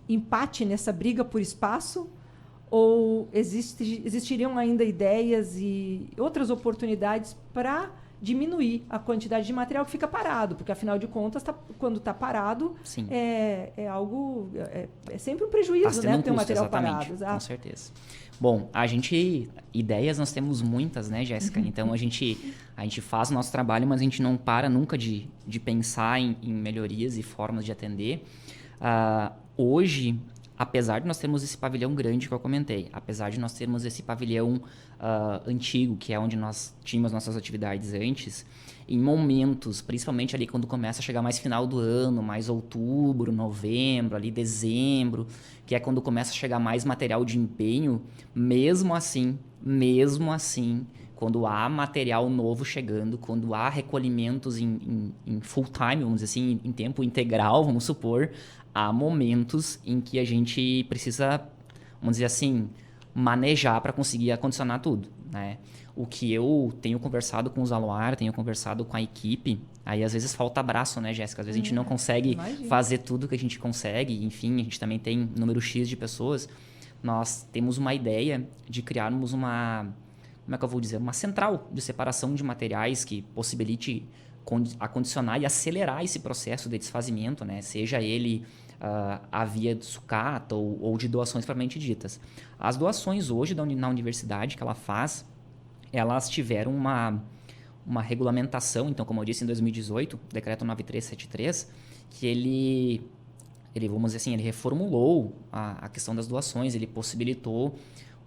empate nessa briga por espaço? Ou existiriam ainda ideias e outras oportunidades para diminuir a quantidade de material que fica parado? Porque, afinal de contas, quando está parado, é algo... É sempre um prejuízo, né? Ter um material parado. Com certeza. Bom, ideias nós temos muitas, né, Jéssica? Então, a gente faz o nosso trabalho, mas a gente não para nunca de pensar em melhorias e formas de atender. Hoje, apesar de nós termos esse pavilhão grande que eu comentei, apesar de nós termos esse pavilhão antigo, que é onde nós tínhamos nossas atividades antes, em momentos, principalmente ali quando começa a chegar mais final do ano, mais outubro, novembro, ali dezembro, que é quando começa a chegar mais material de empenho, mesmo assim, quando há material novo chegando, quando há recolhimentos em full time, vamos dizer assim, em tempo integral, vamos supor, há momentos em que a gente precisa, vamos dizer assim, manejar para conseguir acondicionar tudo, né? O que eu tenho conversado com os Aluar, tenho conversado com a equipe, aí às vezes falta abraço, né, Jéssica? Às vezes a gente não consegue fazer tudo que a gente consegue, enfim, a gente também tem número X de pessoas. Nós temos uma ideia de criarmos uma central de separação de materiais que possibilite acondicionar e acelerar esse processo de desfazimento, né? Seja ele a via de sucata ou de doações propriamente ditas. As doações hoje na universidade que ela faz, elas tiveram uma regulamentação, então, como eu disse, em 2018, Decreto 9373, que ele vamos dizer assim, ele reformulou a questão das doações, ele possibilitou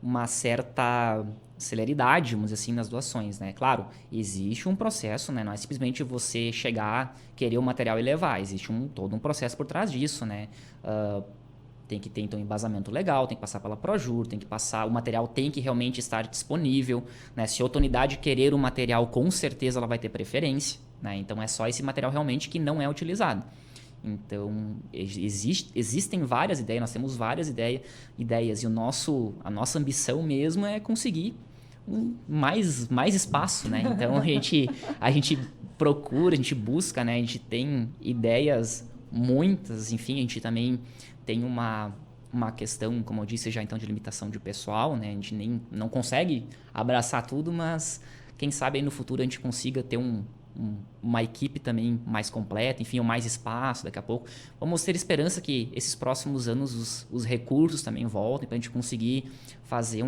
uma certa celeridade, vamos dizer assim, nas doações, né? Claro, existe um processo, né? Não é simplesmente você chegar, querer o material e levar. Existe todo um processo por trás disso, né? Tem que ter, então, embasamento legal, tem que passar pela Projur, o material tem que realmente estar disponível, né? Se outra unidade querer o material, com certeza ela vai ter preferência, né? Então, é só esse material realmente que não é utilizado. Então, existem várias ideias, nós temos várias ideias e a nossa ambição mesmo é conseguir mais espaço, né? Então, a gente procura, a gente busca, né? A gente tem ideias muitas, enfim, a gente também tem uma questão, como eu disse já, então, de limitação de pessoal, né? A gente não consegue abraçar tudo, mas quem sabe aí no futuro a gente consiga ter uma equipe também mais completa, enfim, mais espaço daqui a pouco. Vamos ter esperança que esses próximos anos os recursos também voltem para a gente conseguir fazer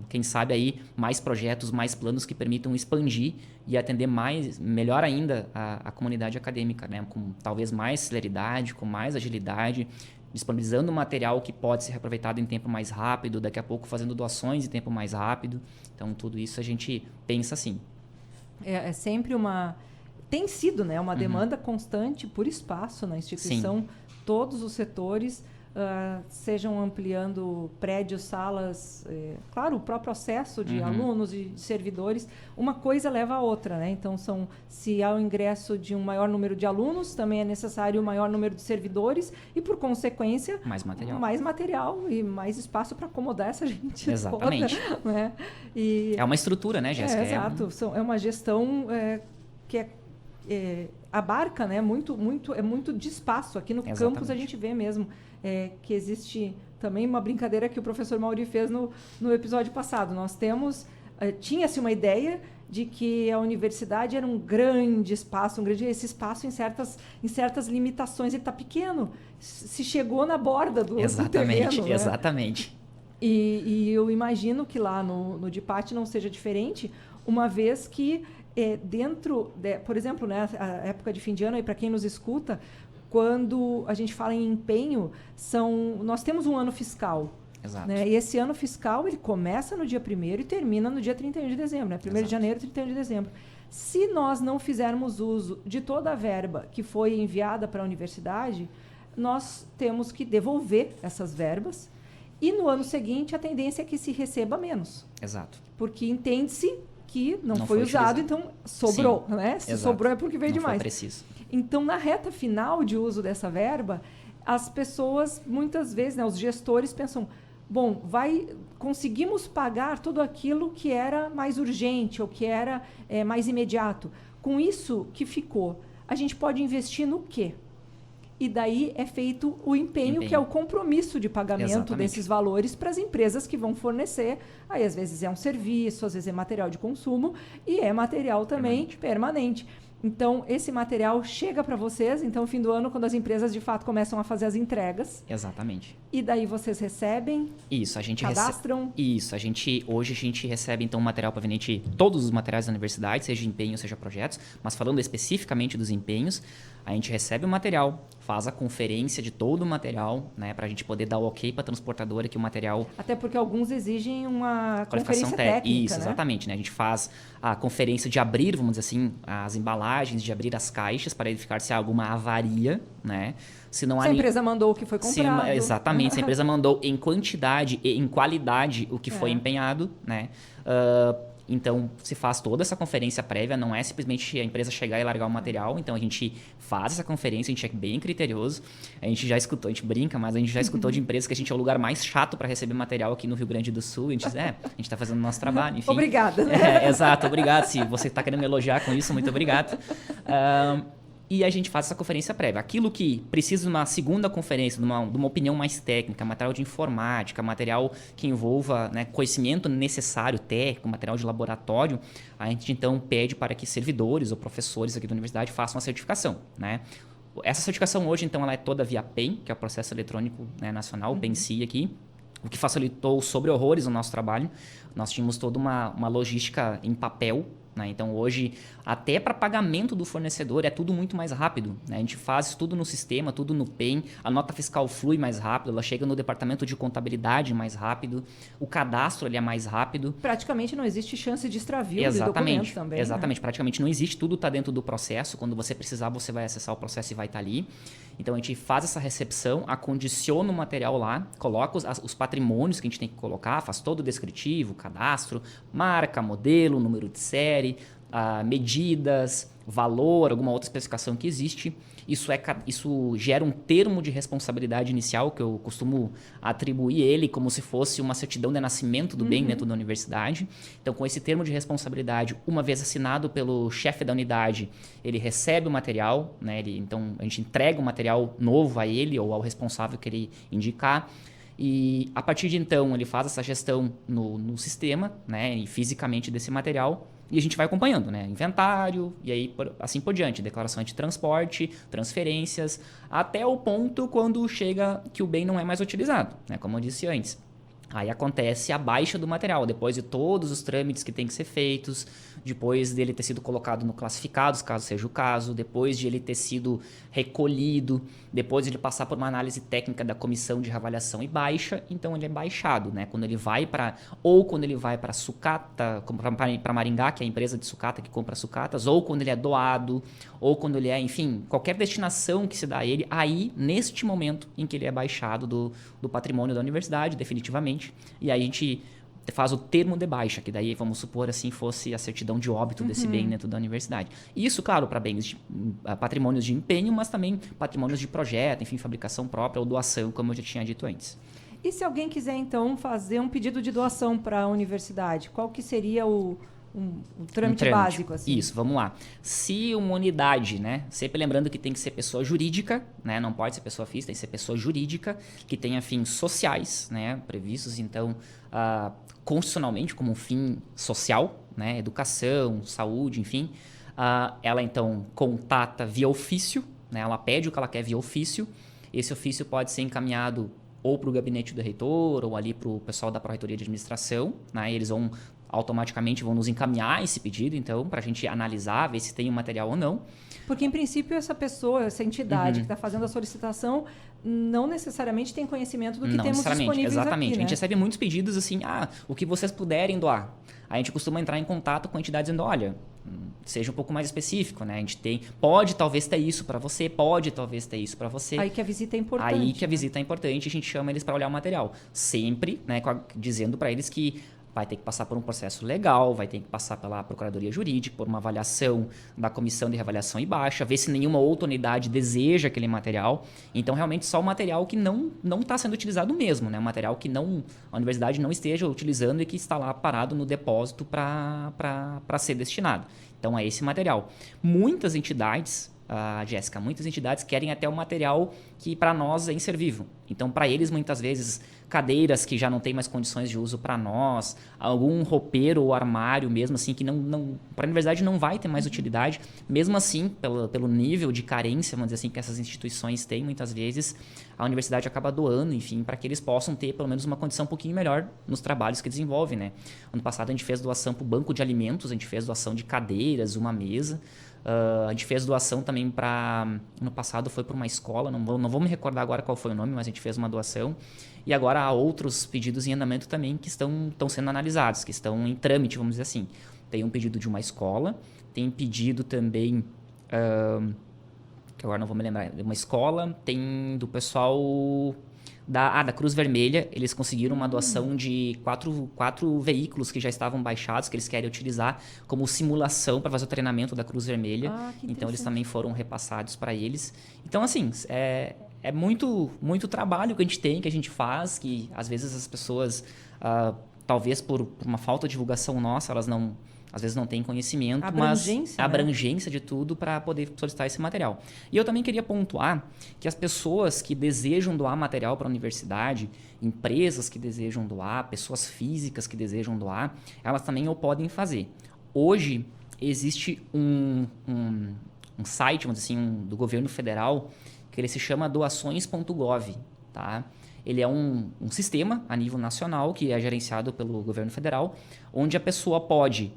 quem sabe aí, mais projetos, mais planos que permitam expandir e atender melhor ainda a comunidade acadêmica, né? Com talvez mais celeridade, com mais agilidade, disponibilizando material que pode ser reaproveitado em tempo mais rápido, daqui a pouco fazendo doações em tempo mais rápido. Então, tudo isso a gente pensa assim. É sempre tem sido, né, uma demanda constante por espaço na instituição. Sim. Todos os setores sejam ampliando prédios, salas, claro, o próprio acesso de alunos e de servidores, uma coisa leva a outra, né? Então, se há o ingresso de um maior número de alunos, também é necessário um maior número de servidores e, por consequência, mais material e mais espaço para acomodar essa gente. Exatamente. Toda, né? É uma estrutura, né, Jéssica? Exato. É uma gestão que abarca, né, muito de espaço. Aqui no campus a gente vê mesmo que existe também uma brincadeira que o professor Mauri fez no episódio passado. Nós tinha-se uma ideia de que a universidade era um grande espaço, esse espaço em certas limitações, ele está pequeno, se chegou na borda do terreno, né? Exatamente. E eu imagino que lá no DIPAT não seja diferente, uma vez que por exemplo, né, a época de fim de ano, para quem nos escuta, quando a gente fala em empenho, nós temos um ano fiscal. Exato. Né? E esse ano fiscal ele começa no dia 1º e termina no dia 31 de dezembro. Né? 1º de janeiro, 31 de dezembro. Se nós não fizermos uso de toda a verba que foi enviada para a universidade, nós temos que devolver essas verbas. E no ano seguinte, a tendência é que se receba menos. Exato. Porque entende-se que não foi usado, então sobrou. Né? Se sobrou é porque veio demais. Foi preciso. Então, na reta final de uso dessa verba, as pessoas, muitas vezes, né, os gestores pensam, bom, conseguimos pagar tudo aquilo que era mais urgente ou que era mais imediato. Com isso que ficou, a gente pode investir no quê? E daí é feito o empenho, que é o compromisso de pagamento desses valores para as empresas que vão fornecer. Aí, às vezes, é um serviço, às vezes é material de consumo e é material também permanente. Então, esse material chega para vocês, então, no fim do ano, quando as empresas, de fato, começam a fazer as entregas. Exatamente. E daí vocês recebem? Isso, a gente cadastram? Isso, hoje a gente recebe, então, material proveniente, todos os materiais da universidade, seja empenho, seja projetos, mas falando especificamente dos empenhos, a gente recebe o material, faz a conferência de todo o material, né, para a gente poder dar o ok para a transportadora que o material... Até porque alguns exigem uma conferência técnica, Isso, né? Exatamente. Né? A gente faz a conferência de abrir, vamos dizer assim, as embalagens, de abrir as caixas para verificar se há alguma avaria, né? Se a empresa mandou o que foi comprado. Exatamente. Se a empresa mandou em quantidade e em qualidade o que foi empenhado, né? Então, se faz toda essa conferência prévia, não é simplesmente a empresa chegar e largar o material. Então, a gente faz essa conferência, a gente é bem criterioso. A gente já escutou, a gente brinca, mas a gente já escutou de empresas que a gente é o lugar mais chato para receber material aqui no Rio Grande do Sul. A gente diz, a gente está fazendo o nosso trabalho, enfim. Obrigada. Né? Exato, obrigado. Se você está querendo me elogiar com isso, muito obrigado. E a gente faz essa conferência prévia. Aquilo que precisa de uma segunda conferência, de uma opinião mais técnica, material de informática, material que envolva, né, conhecimento necessário, técnico, material de laboratório, a gente então pede para que servidores ou professores aqui da universidade façam a certificação, né? Essa certificação hoje, então, ela é toda via PEN, que é o Processo Eletrônico, né, Nacional, o PEN-SI aqui, o que facilitou sobre horrores o nosso trabalho. Nós tínhamos toda uma logística em papel, né? Então, hoje, até para pagamento do fornecedor, é tudo muito mais rápido, né? A gente faz tudo no sistema, tudo no PEN, a nota fiscal flui mais rápido, ela chega no departamento de contabilidade mais rápido, o cadastro ele é mais rápido. Praticamente não existe chance de extravio de documentos também. Exatamente, né? Praticamente não existe, tudo está dentro do processo. Quando você precisar, você vai acessar o processo e vai estar ali. Então, a gente faz essa recepção, acondiciona o material lá, coloca os patrimônios que a gente tem que colocar, faz todo o descritivo, cadastro, marca, modelo, número de série, medidas, valor, alguma outra especificação que existe. Isso gera um termo de responsabilidade inicial, que eu costumo atribuir ele como se fosse uma certidão de nascimento do bem dentro da universidade. Então, com esse termo de responsabilidade, uma vez assinado pelo chefe da unidade, ele recebe o material, né? Então, a gente entrega o material novo a ele ou ao responsável que ele indicar. E, a partir de então, ele faz essa gestão no sistema, né, e fisicamente desse material. e a gente vai acompanhando, né? Inventário, e aí assim por diante, declaração de transporte, transferências, até o ponto quando chega que o bem não é mais utilizado, né? Como eu disse antes. Aí acontece a baixa do material, depois de todos os trâmites que tem que ser feitos, depois dele ter sido colocado no classificados, caso seja o caso, depois de ele ter sido recolhido, depois de ele passar por uma análise técnica da comissão de reavaliação e baixa, então ele é baixado, né? Quando ele vai para sucata, para Maringá, que é a empresa de sucata que compra sucatas, ou quando ele é doado, ou quando ele é, enfim, qualquer destinação que se dá a ele, aí, neste momento em que ele é baixado do patrimônio da universidade, definitivamente, e aí a gente faz o termo de baixa, que daí, vamos supor assim, fosse a certidão de óbito desse bem dentro da universidade. Isso, claro, para bens patrimônios de empenho, mas também patrimônios de projeto, enfim, fabricação própria ou doação, como eu já tinha dito antes. E se alguém quiser, então, fazer um pedido de doação para a universidade, qual que seria o trâmite básico? Assim? Isso, vamos lá. Se uma unidade, né, sempre lembrando que tem que ser pessoa jurídica, né, não pode ser pessoa física, tem que ser pessoa jurídica, que tenha fins sociais, né, previstos, então, constitucionalmente como um fim social, né, educação, saúde, enfim, ela então contata via ofício, né, ela pede o que ela quer via ofício, esse ofício pode ser encaminhado ou para o gabinete do reitor ou ali para o pessoal da Pró-Reitoria de Administração, né, eles automaticamente vão nos encaminhar esse pedido, então, para a gente analisar, ver se tem o material ou não. Porque, em princípio, essa pessoa, essa entidade que está fazendo a solicitação, não necessariamente tem conhecimento do que temos disponíveis exatamente. aqui, né? A gente recebe muitos pedidos assim, o que vocês puderem doar. A gente costuma entrar em contato com a entidade dizendo, olha, seja um pouco mais específico, né? A gente pode talvez ter isso para você, pode talvez ter isso para você. Aí que a visita é importante. Aí que a visita é importante, a gente chama eles para olhar o material. Sempre, né, dizendo para eles que vai ter que passar por um processo legal, vai ter que passar pela Procuradoria Jurídica, por uma avaliação da Comissão de Reavaliação e Baixa, ver se nenhuma outra unidade deseja aquele material. Então, realmente, só o material que não está sendo utilizado mesmo, né? O material que a universidade não esteja utilizando e que está lá parado no depósito para ser destinado. Então, é esse material. Muitas entidades... Jéssica, muitas entidades querem até um material que para nós é inservível. Então, para eles, muitas vezes, cadeiras que já não têm mais condições de uso para nós, algum roupeiro ou armário mesmo assim, que para a universidade não vai ter mais utilidade, mesmo assim, pelo nível de carência, vamos dizer assim, que essas instituições têm, muitas vezes, a universidade acaba doando, enfim, para que eles possam ter pelo menos uma condição um pouquinho melhor nos trabalhos que desenvolvem, né? Ano passado a gente fez doação para o banco de alimentos, a gente fez doação de cadeiras, uma mesa. A gente fez doação também no passado foi para uma escola, não vou me recordar agora qual foi o nome, mas a gente fez uma doação. E agora há outros pedidos em andamento também que estão sendo analisados, que estão em trâmite, vamos dizer assim. Tem um pedido de uma escola, tem pedido também, que agora não vou me lembrar, de uma escola, tem do pessoal... Da Cruz Vermelha, eles conseguiram uma doação de quatro veículos que já estavam baixados, que eles querem utilizar como simulação para fazer o treinamento da Cruz Vermelha. Então, eles também foram repassados para eles. Então, assim, é muito, muito trabalho que a gente tem, que a gente faz, que às vezes as pessoas, talvez por uma falta de divulgação nossa, elas às vezes não têm conhecimento, mas a abrangência de tudo para poder solicitar esse material. E eu também queria pontuar que as pessoas que desejam doar material para a universidade, empresas que desejam doar, pessoas físicas que desejam doar, elas também o podem fazer. Hoje existe um site, vamos dizer assim, do governo federal, que ele se chama doações.gov, tá? Ele é um sistema a nível nacional que é gerenciado pelo governo federal, onde a pessoa pode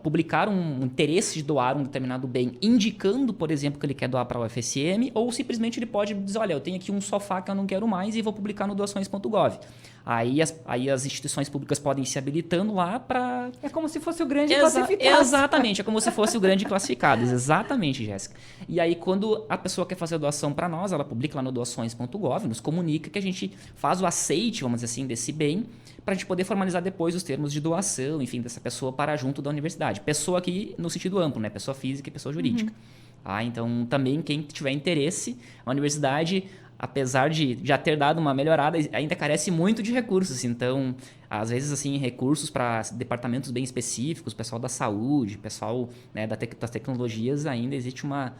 publicar um interesse de doar um determinado bem, indicando, por exemplo, que ele quer doar para a UFSM, ou simplesmente ele pode dizer, olha, eu tenho aqui um sofá que eu não quero mais e vou publicar no doações.gov. Aí as instituições públicas podem ir se habilitando lá para... É como se fosse o grande classificado. Exatamente, é como se fosse o grande classificado. Exatamente, Jéssica. E aí, quando a pessoa quer fazer a doação para nós, ela publica lá no doações.gov, nos comunica que a gente faz o aceite, vamos dizer assim, desse bem, para a gente poder formalizar depois os termos de doação, enfim, dessa pessoa para junto da universidade. Pessoa aqui no sentido amplo, né? Pessoa física e pessoa jurídica. Então, também quem tiver interesse, a universidade, apesar de já ter dado uma melhorada, ainda carece muito de recursos. Então, às vezes, assim, recursos para departamentos bem específicos, pessoal da saúde, pessoal, né, das tecnologias, ainda existe uma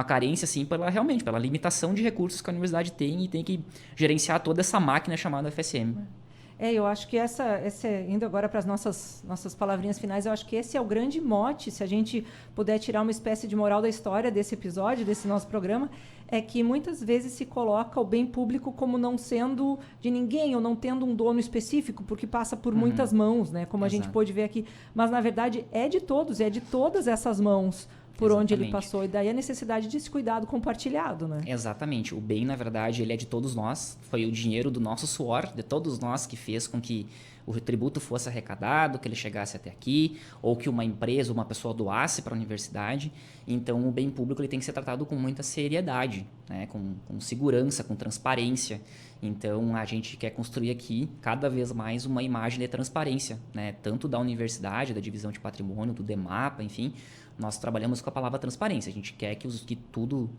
carência, assim, realmente pela limitação de recursos que a universidade tem e tem que gerenciar toda essa máquina chamada FSM. Eu acho que indo agora para as nossas palavrinhas finais, eu acho que esse é o grande mote, se a gente puder tirar uma espécie de moral da história desse episódio, desse nosso programa, é que muitas vezes se coloca o bem público como não sendo de ninguém, ou não tendo um dono específico, porque passa por muitas mãos, né? Como Exato. a gente pôde ver aqui. Mas, na verdade, é de todos, é de todas essas mãos por onde ele passou. E daí a necessidade desse cuidado compartilhado, né? Exatamente. O bem, na verdade, ele é de todos nós. Foi o dinheiro do nosso suor, de todos nós, que fez com que o tributo fosse arrecadado, que ele chegasse até aqui, ou que uma empresa, uma pessoa doasse para a universidade. Então, o bem público ele tem que ser tratado com muita seriedade, né? com segurança, com transparência. Então, a gente quer construir aqui, cada vez mais, uma imagem de transparência, né? Tanto da universidade, da divisão de patrimônio, do DEMAPA, enfim. Nós trabalhamos com a palavra transparência. A gente quer que tudo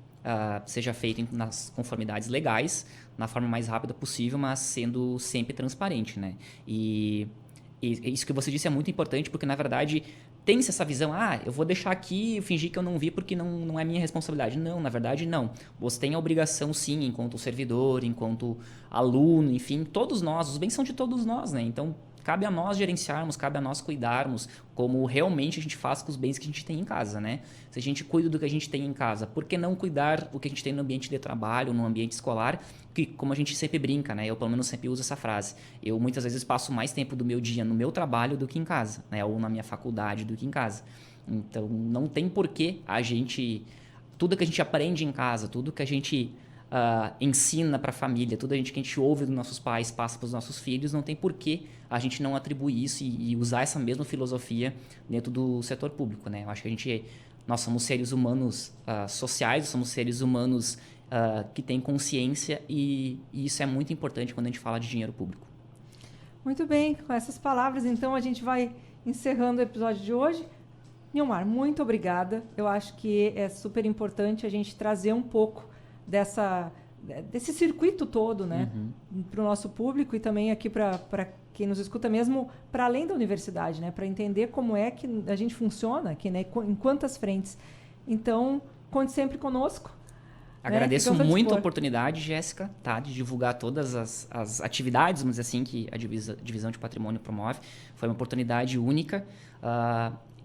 seja feito nas conformidades legais, na forma mais rápida possível, mas sendo sempre transparente, né? E isso que você disse é muito importante, porque, na verdade, tem-se essa visão, eu vou deixar aqui e fingir que eu não vi porque não é minha responsabilidade. Não, na verdade, não. Você tem a obrigação, sim, enquanto servidor, enquanto aluno, enfim, todos nós, os bens são de todos nós, né? Então, cabe a nós gerenciarmos, cabe a nós cuidarmos, como realmente a gente faz com os bens que a gente tem em casa, né? Se a gente cuida do que a gente tem em casa, por que não cuidar do que a gente tem no ambiente de trabalho, no ambiente escolar, que, como a gente sempre brinca, né? Eu, pelo menos, sempre uso essa frase. Eu, muitas vezes, passo mais tempo do meu dia no meu trabalho do que em casa, né? Ou na minha faculdade do que em casa. Então, não tem porquê tudo que a gente aprende em casa, tudo que a gente ensina para a família, tudo que a gente ouve dos nossos pais, passa para os nossos filhos, não tem porquê a gente não atribuir isso e usar essa mesma filosofia dentro do setor público, né? Eu acho que nós somos seres humanos sociais, somos seres humanos que têm consciência e isso é muito importante quando a gente fala de dinheiro público. Muito bem, com essas palavras, então, a gente vai encerrando o episódio de hoje. Nilmar, muito obrigada. Eu acho que é super importante a gente trazer um pouco desse circuito todo, né, para o nosso público e também aqui para quem nos escuta mesmo, para além da universidade, né, para entender como é que a gente funciona aqui, né, em quantas frentes. Então, conte sempre conosco. Agradeço muito a oportunidade, Jéssica, de divulgar todas as atividades, vamos dizer assim, que a Divisão de Patrimônio promove. Foi uma oportunidade única.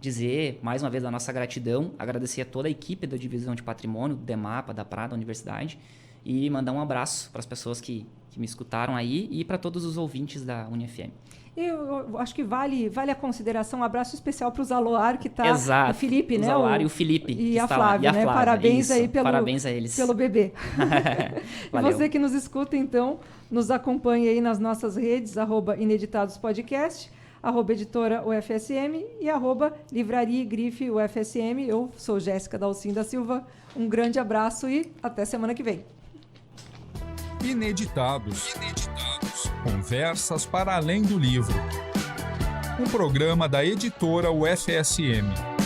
Dizer, mais uma vez, a nossa gratidão, agradecer a toda a equipe da Divisão de Patrimônio, do DEMAPA, da PRA, da Universidade, e mandar um abraço para as pessoas que me escutaram aí e para todos os ouvintes da UniFM. Eu acho que vale a consideração, um abraço especial para o Zaloar, que está, o Felipe, né? O Zaloar e o Felipe. E a Flávia, né? Parabéns aí parabéns a eles. Pelo bebê. E você que nos escuta, então, nos acompanhe aí nas nossas redes, @ineditadospodcast, @editora UFSM e @livraria e grife UFSM. Eu sou Jéssica Dalcin da Silva. Um grande abraço e até semana que vem. Ineditados. Conversas para além do livro. Um programa da editora UFSM.